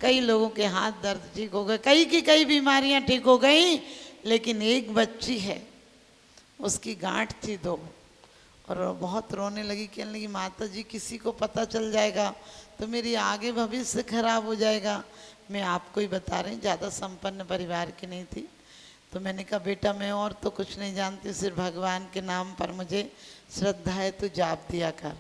कई लोगों के हाथ दर्द ठीक हो गए, कई की कई बीमारियां ठीक हो गई। लेकिन एक बच्ची है, उसकी गांठ थी 2 और बहुत रोने लगी। कहने लगी माता जी किसी को पता चल जाएगा तो मेरी आगे भविष्य खराब हो जाएगा। मैं आपको ही बता रही, ज़्यादा संपन्न परिवार की नहीं थी। तो मैंने कहा बेटा मैं और तो कुछ नहीं जानती, सिर्फ भगवान के नाम पर मुझे श्रद्धा है, तू जाप दिया कर।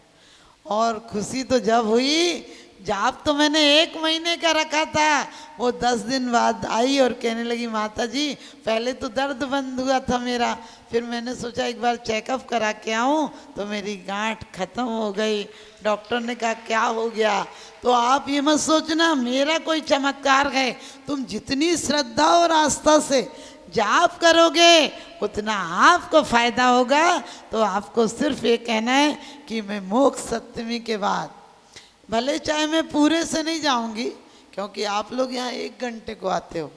और खुशी तो जब हुई, जाप तो मैंने 1 महीने का रखा था, वो 10 दिन बाद आई और कहने लगी माता जी पहले तो दर्द बंद हुआ था मेरा, फिर मैंने सोचा एक बार चेकअप करा के आऊँ तो मेरी गांठ खत्म हो गई। डॉक्टर ने कहा क्या हो गया? तो आप ये मत सोचना मेरा कोई चमत्कार है, तुम जितनी श्रद्धा और आस्था से जाप करोगे उतना आपको फायदा होगा। तो आपको सिर्फ ये कहना है कि मैं मोक्ष सप्तमी के बाद, भले चाहे मैं पूरे से नहीं जाऊंगी, क्योंकि आप लोग यहाँ 1 घंटे को आते हो,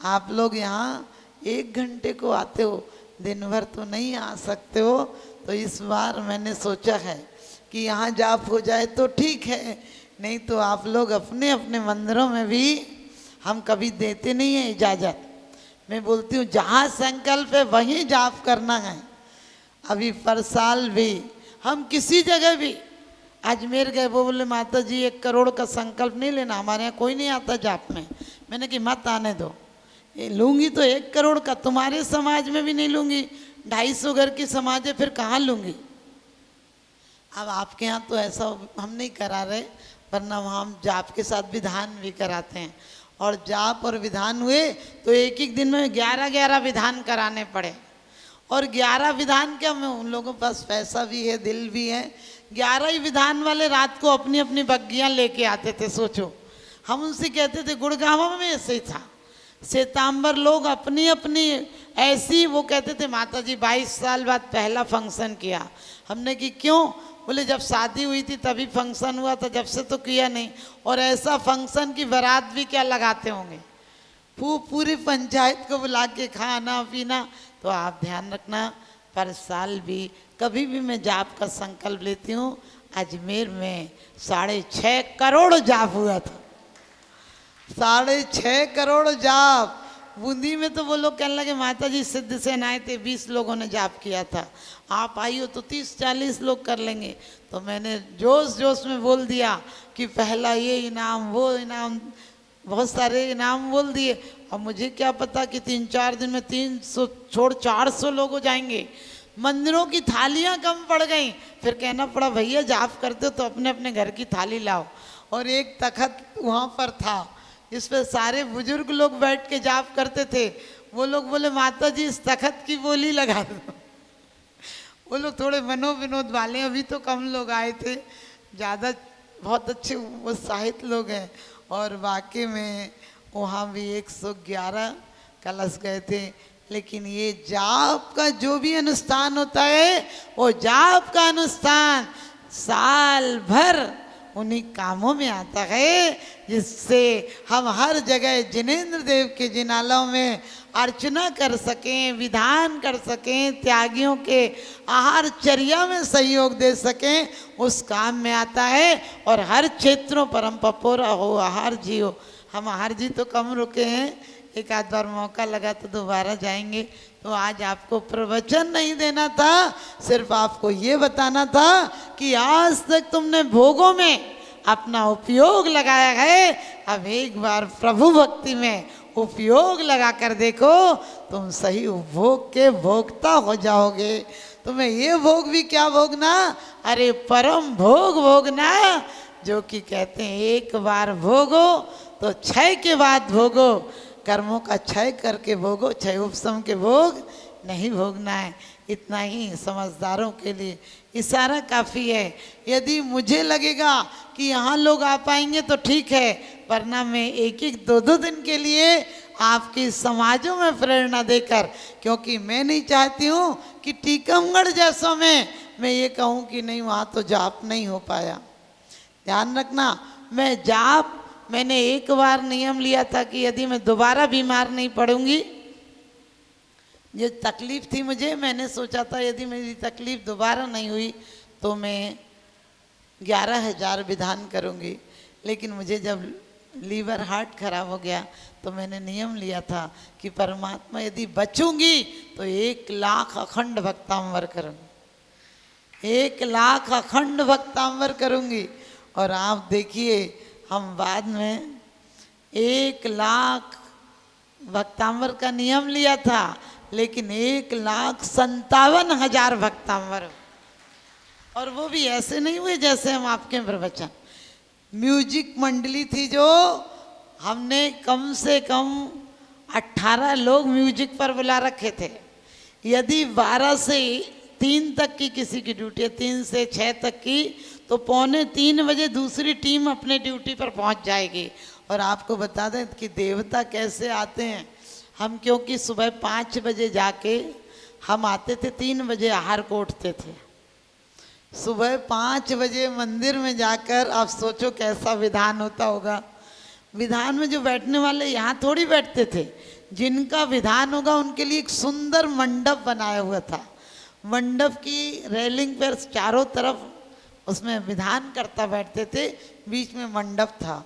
आप लोग यहाँ 1 घंटे को आते हो, दिन भर तो नहीं आ सकते हो। तो इस बार मैंने सोचा है कि यहाँ जाप हो जाए तो ठीक है, नहीं तो आप लोग अपने अपने मंदिरों में भी, हम कभी देते नहीं है इजाज़त। मैं बोलती हूँ जहाँ संकल्प है वहीं जाप करना है। अभी पर साल भी हम किसी जगह भी, अजमेर गए, वो बोले माता जी 1 करोड़ का संकल्प नहीं लेना, हमारे यहाँ कोई नहीं आता जाप में। मैंने कि मत आने दो, ये लूँगी तो 1 करोड़ का, तुम्हारे समाज में भी नहीं लूँगी, 250 घर की समाज है, फिर कहाँ लूँगी। अब आपके यहाँ तो ऐसा हम नहीं करा रहे, वरना वहाँ हम जाप के साथ विधान भी कराते हैं। और जाप और विधान हुए तो एक एक दिन में 11-11 विधान कराने पड़े। और 11 विधान क्या, मैं उन लोगों के पास पैसा भी है, दिल भी है। 11 ही विधान वाले रात को अपनी अपनी बग्गियाँ लेके आते थे। सोचो, हम उनसे कहते थे, गुड़गांव में ऐसे ही था, श्वेतांबर लोग अपनी अपनी ऐसी, वो कहते थे माता जी 22 साल बाद पहला फंक्शन किया। हमने कि क्यों? बोले जब शादी हुई थी तभी फंक्शन हुआ था, जब से तो किया नहीं। और ऐसा फंक्शन की बारात भी क्या लगाते होंगे, पूरी पंचायत को बुला के खाना पीना। तो आप ध्यान रखना, पर साल भी कभी भी मैं जाप का संकल्प लेती हूँ। अजमेर में 6.5 करोड़ जाप हुआ था, 6.5 करोड़ जाप। बूंदी में तो वो लोग कहने लगे माता जी सिद्ध सेन आए थे, 20 लोगों ने जाप किया था, आप आई हो तो 30-40 लोग कर लेंगे। तो मैंने जोश जोश में बोल दिया कि पहला ये इनाम, वो इनाम, बहुत सारे इनाम बोल दिए। और मुझे क्या पता कि 3-4 दिन में 300 छोड़ 400 लोग हो जाएंगे। मंदिरों की थालियां कम पड़ गई, फिर कहना पड़ा भैया जाप करते हो तो अपने अपने घर की थाली लाओ। और एक तखत वहाँ पर था, इस पर सारे बुजुर्ग लोग बैठ के जाप करते थे। वो लोग बोले माता जी इस तखत की बोली लगा दो। वो लोग थोड़े मनोविनोद वाले, अभी तो कम लोग आए थे, ज़्यादा बहुत अच्छे उत्साहित लोग हैं। और वाकई में वहाँ भी 111 कलश गए थे। लेकिन ये जाप का जो भी अनुष्ठान होता है, वो जाप का अनुष्ठान साल भर उन्हीं कामों में आता है, जिससे हम हर जगह जिनेंद्र देव के जिनालों में अर्चना कर सकें, विधान कर सकें, त्यागियों के आहार चर्या में सहयोग दे सकें, उस काम में आता है। और हर क्षेत्रों पर हम पपोरा हो, आहार जी हो। हम आहार जी तो कम रुके हैं, एक आध बार मौका लगा तो दोबारा जाएंगे। तो आज आपको प्रवचन नहीं देना था, सिर्फ आपको ये बताना था कि आज तक तुमने भोगों में अपना उपयोग लगाया है, अब एक बार प्रभु भक्ति में उपयोग लगा कर देखो, तुम सही उपभोग के भोक्ता हो जाओगे। तुम्हें ये भोग भी क्या भोगना, अरे परम भोग भोगना, जो कि कहते हैं एक बार भोगो तो क्षय के बाद भोगो, कर्मों का क्षय करके भोगो, क्षय उपशम के भोग नहीं भोगना है, इतना ही समझदारों के लिए इशारा काफ़ी है। यदि मुझे लगेगा कि यहाँ लोग आ पाएंगे तो ठीक है, वरना मैं एक एक दो दो दिन के लिए आपकी समाजों में प्रेरणा देकर, क्योंकि मैं नहीं चाहती हूँ कि टीकमगढ़ जैसों में मैं ये कहूँ कि नहीं वहाँ तो जाप नहीं हो पाया। ध्यान रखना, मैं जाप मैंने एक बार नियम लिया था कि यदि मैं दोबारा बीमार नहीं पड़ूंगी, ये तकलीफ़ थी मुझे, मैंने सोचा था यदि मेरी तकलीफ़ दोबारा नहीं हुई तो मैं 11,000 विधान करूंगी। लेकिन मुझे जब लीवर हार्ट खराब हो गया तो मैंने नियम लिया था कि परमात्मा यदि बचूंगी तो 1 लाख अखंड भक्तांवर करूंगी, 1 लाख अखंड भक्तांवर करूंगी। और आप देखिए, हम बाद में 1 लाख भक्तांवर का नियम लिया था, लेकिन 1,57,000 भक्तांवर, और वो भी ऐसे नहीं हुए जैसे हम आपके प्रवचन। म्यूजिक मंडली थी जो हमने कम से कम 18 लोग म्यूजिक पर बुला रखे थे। यदि 12 से 3 तक की किसी की ड्यूटी है, 3 से 6 तक की, तो 2:45 बजे दूसरी टीम अपने ड्यूटी पर पहुंच जाएगी। और आपको बता दें कि देवता कैसे आते हैं, हम क्योंकि सुबह 5 बजे जाके हम आते थे, 3 बजे आहार को उठते थे। सुबह 5 बजे मंदिर में जाकर आप सोचो कैसा विधान होता होगा। विधान में जो बैठने वाले यहाँ थोड़ी बैठते थे, जिनका विधान होगा उनके लिए एक सुंदर मंडप बनाया हुआ था। मंडप की रेलिंग पर चारों तरफ उसमें विधान करता बैठते थे, बीच में मंडप था।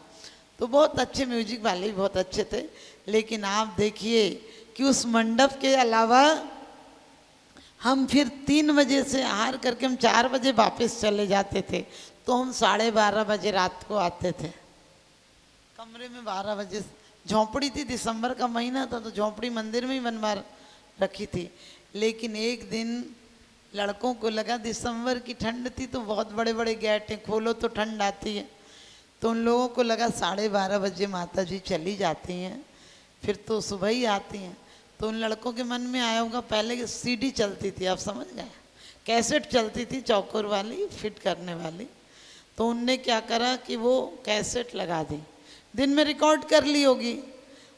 तो बहुत अच्छे म्यूजिक वाले भी बहुत अच्छे थे। लेकिन आप देखिए कि उस मंडप के अलावा हम फिर 3 बजे से आहार करके हम 4 बजे वापस चले जाते थे, तो हम 12:30 बजे रात को आते थे कमरे में। 12 बजे झोंपड़ी थी, दिसंबर का महीना था, तो झोंपड़ी मंदिर में ही बनवा रखी थी। लेकिन एक दिन लड़कों को लगा, दिसंबर की ठंड थी तो बहुत बड़े बड़े गेट हैं, खोलो तो ठंड आती है, तो उन लोगों को लगा 12:30 बजे माता जी चली जाती हैं, फिर तो सुबह ही आती हैं। तो उन लड़कों के मन में आया होगा, पहले सीडी चलती थी, आप समझ गए, कैसेट चलती थी चौकोर वाली फिट करने वाली। तो उनने क्या करा कि वो कैसेट लगा दी, दिन में रिकॉर्ड कर ली होगी।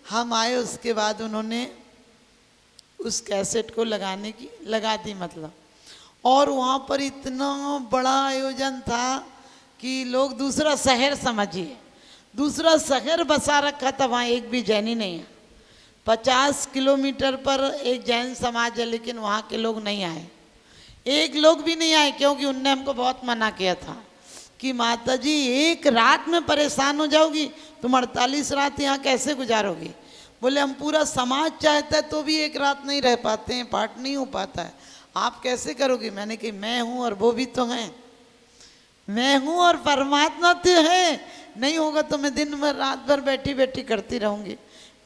हम आए उसके बाद उन्होंने उस कैसेट को लगा दी मतलब। और वहाँ पर इतना बड़ा आयोजन था कि लोग दूसरा शहर समझिए, दूसरा शहर बसा रखा था, वहाँ एक भी जैनी नहीं है। 50 किलोमीटर पर एक जैन समाज है, लेकिन वहाँ के लोग नहीं आए, एक लोग भी नहीं आए, क्योंकि उनने हमको बहुत मना किया था कि माता जी 1 रात में परेशान हो जाओगी, तुम 48 रात यहाँ कैसे गुजारोगी। बोले हम पूरा समाज चाहता है तो भी 1 रात नहीं रह पाते हैं, पाठ नहीं हो पाता है, आप कैसे करोगे। मैंने कही मैं हूँ और वो भी तो हैं, मैं हूँ और परमात्मा तो है, नहीं होगा तो मैं दिन भर रात भर बैठी बैठी करती रहूँगी,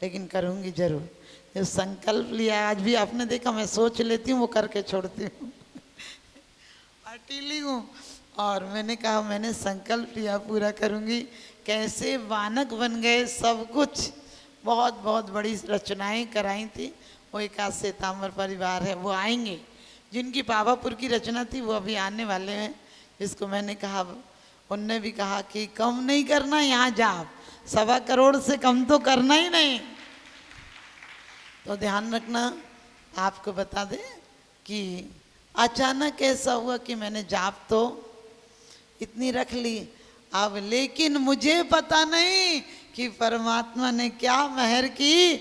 लेकिन करूँगी जरूर। जो संकल्प लिया, आज भी आपने देखा मैं सोच लेती हूँ वो करके छोड़ती हूँ अटीली हूँ। और मैंने कहा मैंने संकल्प लिया पूरा करूँगी। कैसे वानक बन गए, सब कुछ बहुत बहुत बड़ी रचनाएं कराई थी। वो एक आध श्वेतांबर परिवार है, वो आएंगे, जिनकी पावापुर की रचना थी वो अभी आने वाले हैं। जिसको मैंने कहा, उनने भी कहा कि कम नहीं करना यहाँ जाप, 1.25 करोड़ से कम तो करना ही नहीं। तो ध्यान रखना, आपको बता दें कि अचानक ऐसा हुआ कि मैंने जाप तो इतनी रख ली अब, लेकिन मुझे पता नहीं कि परमात्मा ने क्या मेहर की।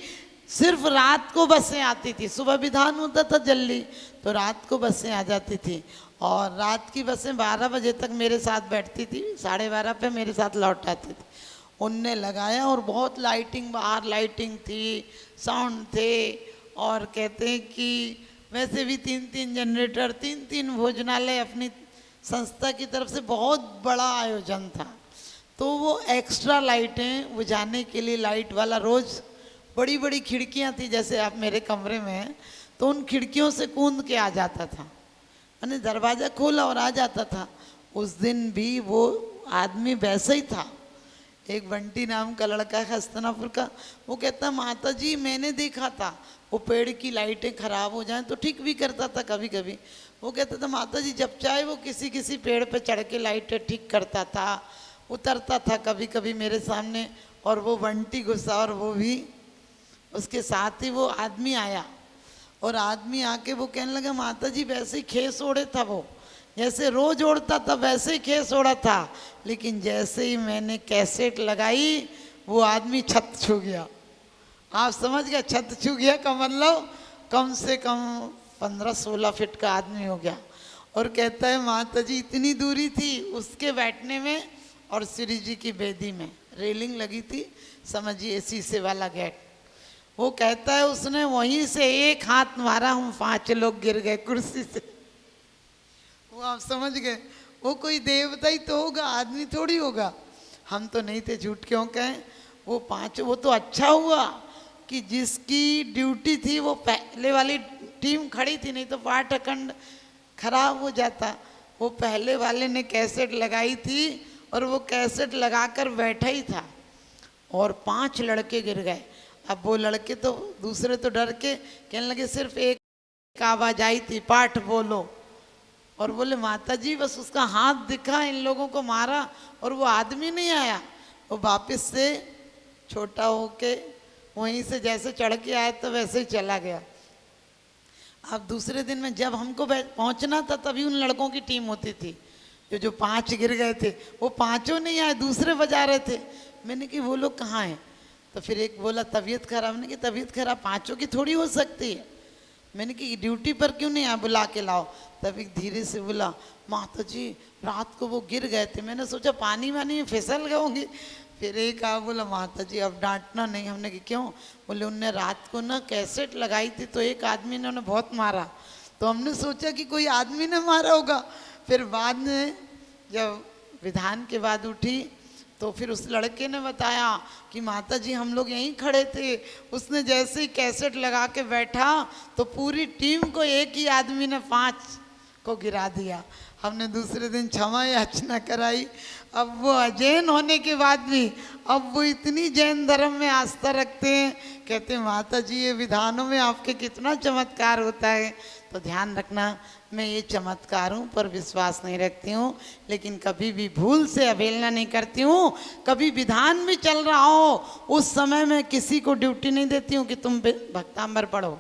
सिर्फ रात को बसें आती थी, सुबह विधान होता था जल्दी, तो रात को बसें आ जाती थी। और रात की बसें 12 बजे तक मेरे साथ बैठती थी, 12:30 पे मेरे साथ लौट आती थी। उनने लगाया और बहुत लाइटिंग, बाहर लाइटिंग थी, साउंड थे, और कहते हैं कि वैसे भी 3-3 जनरेटर, 3-3 भोजनालय अपनी संस्था की तरफ से बहुत बड़ा आयोजन था। तो वो एक्स्ट्रा लाइटें बुझाने के लिए लाइट वाला रोज़ बड़ी बड़ी खिड़कियां थी, जैसे आप मेरे कमरे में हैं, तो उन खिड़कियों से कूद के आ जाता था, मैंने दरवाज़ा खोला और आ जाता था। उस दिन भी वो आदमी वैसे ही था, एक बंटी नाम का लड़का है हस्तनापुर का, वो कहता माता जी मैंने देखा था वो पेड़ की लाइटें खराब हो जाएं तो ठीक भी करता था कभी कभी। वो कहता था माता जी जब चाहे वो किसी किसी पेड़ पे चढ़ के लाइटें ठीक करता था, उतरता था कभी कभी मेरे सामने। और वो बंटी गुस्सा, और वो भी उसके साथ ही वो आदमी आया, और आदमी आके वो कहने लगा माता जी वैसे ही खेस ओढ़े था वो, जैसे रोज ओढ़ता था वैसे ही खेस ओढ़ा था, लेकिन जैसे ही मैंने कैसेट लगाई वो आदमी छत छू गया। आप समझ गए, छत छू गया का मतलब कम से कम 15-16 फीट का आदमी हो गया। और कहता है माता जी इतनी दूरी थी उसके बैठने में और श्री जी की बेदी में रेलिंग लगी थी, समझिए शीशे वाला गेट। वो कहता है उसने वहीं से एक हाथ मारा, हम 5 लोग गिर गए कुर्सी से। वो आप समझ गए, वो कोई देवता ही तो होगा, आदमी थोड़ी होगा। हम तो नहीं थे, झूठ क्यों कहें। वो 5, वो तो अच्छा हुआ कि जिसकी ड्यूटी थी वो पहले वाली टीम खड़ी थी, नहीं तो पाठ अखंड खराब हो जाता। वो पहले वाले ने कैसेट लगाई थी और वो कैसेट लगाकर बैठा ही था और 5 लड़के गिर गए। अब वो लड़के तो दूसरे तो डर के कहने लगे सिर्फ एक आवाज आई थी पाठ बोलो, और बोले माता जी बस उसका हाथ दिखा, इन लोगों को मारा और वो आदमी नहीं आया। वो वापस से छोटा होके वहीं से जैसे चढ़ के आया तो वैसे ही चला गया। अब दूसरे दिन में जब हमको पहुंचना था तभी उन लड़कों की टीम होती थी, जो 5 गिर गए थे वो 5 नहीं आए, दूसरे बजा रहे थे। मैंने कि वो लोग कहाँ हैं, तो फिर एक बोला तबीयत खराब। मैंने कि तबीयत खराब 5 की थोड़ी हो सकती है। मैंने कि ड्यूटी पर क्यों नहीं आया, बुला के लाओ। तभी धीरे से बोला माता जी रात को वो गिर गए थे, मैंने सोचा पानी वानी में फिसल गए होंगे। फिर एक आ बोला माता जी अब डांटना नहीं। हमने कि क्यों, बोले उनने रात को ना कैसेट लगाई थी तो एक आदमी ने उन्हें बहुत मारा, तो हमने सोचा कि कोई आदमी ने मारा होगा। फिर बाद में जब विधान के बाद उठी तो फिर उस लड़के ने बताया कि माता जी हम लोग यहीं खड़े थे, उसने जैसे ही कैसेट लगा के बैठा तो पूरी टीम को एक ही आदमी ने 5 को गिरा दिया। हमने दूसरे दिन क्षमा याचना कराई। अब वो अजैन होने के बाद भी अब वो इतनी जैन धर्म में आस्था रखते हैं, कहते हैं माता जी ये विधानों में आपके कितना चमत्कार होता है। तो ध्यान रखना मैं ये चमत्कारों पर विश्वास नहीं रखती हूँ, लेकिन कभी भी भूल से अवहेलना नहीं करती हूँ। कभी विधान भी चल रहा हो उस समय मैं किसी को ड्यूटी नहीं देती हूँ कि तुम भक्तांबर पढ़ो।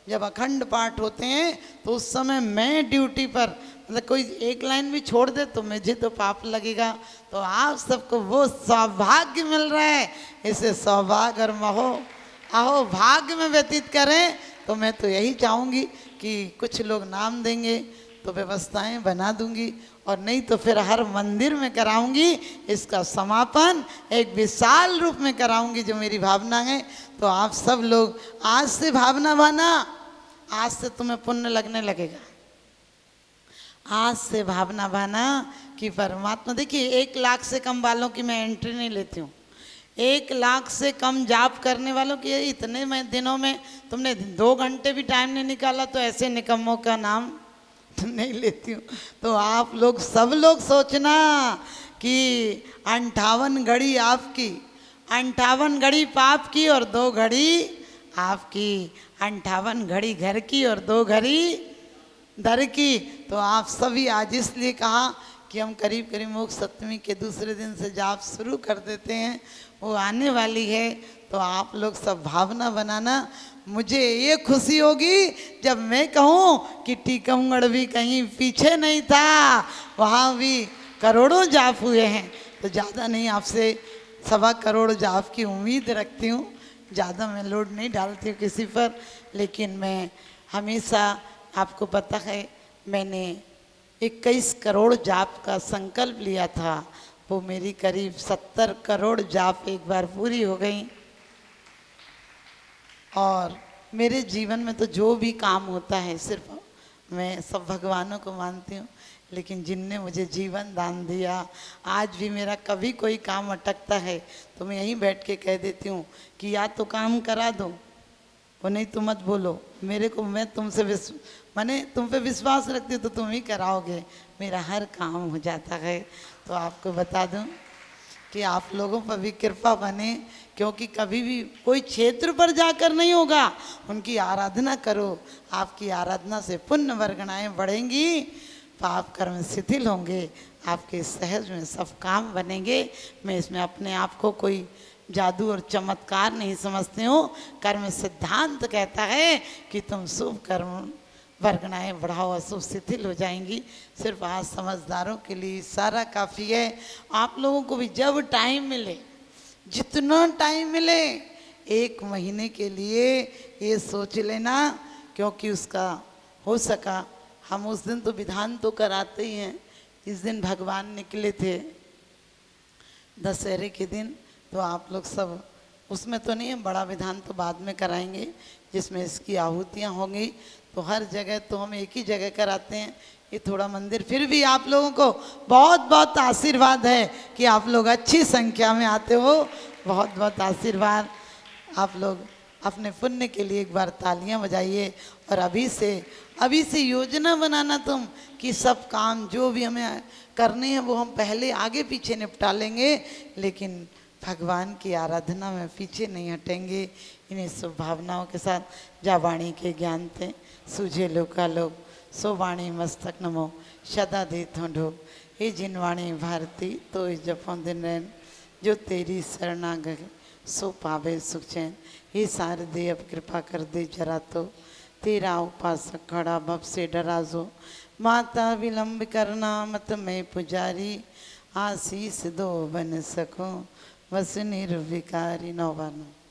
जब अखंड पाठ होते हैं तो उस समय मैं ड्यूटी पर, मतलब कोई एक लाइन भी छोड़ दे तो मुझे तो पाप लगेगा। तो आप सबको वो सौभाग्य मिल रहा है, इसे सौभाग्य और महो आहो भाग्य में व्यतीत करें। तो मैं तो यही चाहूँगी कि कुछ लोग नाम देंगे तो व्यवस्थाएं बना दूंगी, और नहीं तो फिर हर मंदिर में कराऊंगी। इसका समापन एक विशाल रूप में कराऊंगी जो मेरी भावना है। तो आप सब लोग आज से भावना बना, आज से तुम्हें पुण्य लगने लगेगा। आज से भावना बना कि परमात्मा, देखिए 1 लाख से कम वालों की मैं एंट्री नहीं लेती हूँ। 1 लाख से कम जाप करने वालों की इतने दिनों में तुमने 2 घंटे भी टाइम नहीं निकाला तो ऐसे निकम्मों का नाम नहीं लेती हूँ। तो आप लोग सब लोग सोचना कि 58 घड़ी आपकी, 58 घड़ी पाप की और 2 घड़ी आपकी, 58 घड़ी घर की और 2 घड़ी दर की। तो आप सभी आज इसलिए कहा कि हम करीब करीब मोक्ष सप्तमी के दूसरे दिन से जाप शुरू कर देते हैं, वो आने वाली है। तो आप लोग सब भावना बनाना। मुझे ये खुशी होगी जब मैं कहूँ कि टीकमगढ़ भी कहीं पीछे नहीं था, वहाँ भी करोड़ों जाप हुए हैं। तो ज़्यादा नहीं, आपसे 1.25 करोड़ जाप की उम्मीद रखती हूँ। ज़्यादा मैं लोड नहीं डालती हूँ किसी पर, लेकिन मैं हमेशा, आपको पता है मैंने 21 करोड़ जाप का संकल्प लिया था, वो मेरी करीब 70 करोड़ जाप एक बार पूरी हो गई। और मेरे जीवन में तो जो भी काम होता है सिर्फ मैं सब भगवानों को मानती हूँ, लेकिन जिनने मुझे जीवन दान दिया, आज भी मेरा कभी कोई काम अटकता है तो मैं यहीं बैठ के कह देती हूँ कि या तो काम करा दो, वो नहीं तो मत बोलो। मेरे को, मैं तुमसे मैंने तुम पे विश्वास रखती हूँ तो तुम ही कराओगे, मेरा हर काम हो जाता है। तो आपको बता दूँ कि आप लोगों पर भी कृपा बने, क्योंकि कभी भी कोई क्षेत्र पर जाकर नहीं होगा। उनकी आराधना करो, आपकी आराधना से पुण्य वर्गणाएं बढ़ेंगी, पाप कर्म शिथिल होंगे, आपके सहज में सब काम बनेंगे। मैं इसमें अपने आप को कोई जादू और चमत्कार नहीं समझती हूँ। कर्म सिद्धांत कहता है कि तुम शुभ कर्म वर्गणाएं बढ़ाओ, अशुभ शिथिल हो जाएंगी। सिर्फ आज समझदारों के लिए सारा काफ़ी है। आप लोगों को भी जब टाइम मिले, जितना टाइम मिले, 1 महीने के लिए ये सोच लेना, क्योंकि उसका हो सका। हम उस दिन तो विधान तो कराते ही हैं। इस दिन भगवान निकले थे दशहरे के दिन, तो आप लोग सब उसमें तो नहीं है, बड़ा विधान तो बाद में कराएंगे जिसमें इसकी आहुतियाँ होंगी। तो हर जगह तो हम एक ही जगह कराते हैं, ये थोड़ा मंदिर। फिर भी आप लोगों को बहुत बहुत आशीर्वाद है कि आप लोग अच्छी संख्या में आते हो। बहुत बहुत आशीर्वाद। आप लोग अपने पुण्य के लिए एक बार तालियां बजाइए। और अभी से योजना बनाना तुम कि सब काम जो भी हमें करने हैं वो हम पहले आगे पीछे निपटा लेंगे, लेकिन भगवान की आराधना में पीछे नहीं हटेंगे। इन्हीं शुभ भावनाओं के साथ जा वाणी के ज्ञान थे सूझे लोकालोक, सो वाणी मस्तक नमो सदा दे थोंढो। हे जिन वाणी भारती तो जपों दिन रैन, जो तेरी शरणा गए सो पावे सुख चैन। हे शारदे अब कृपा कर दे जरा तो, तेरा उपासक खड़ा भव से डराजो। माता विलंब करना मत मैं पुजारी, आशीष दो बन सको बस निर्विकारी। नौबानो।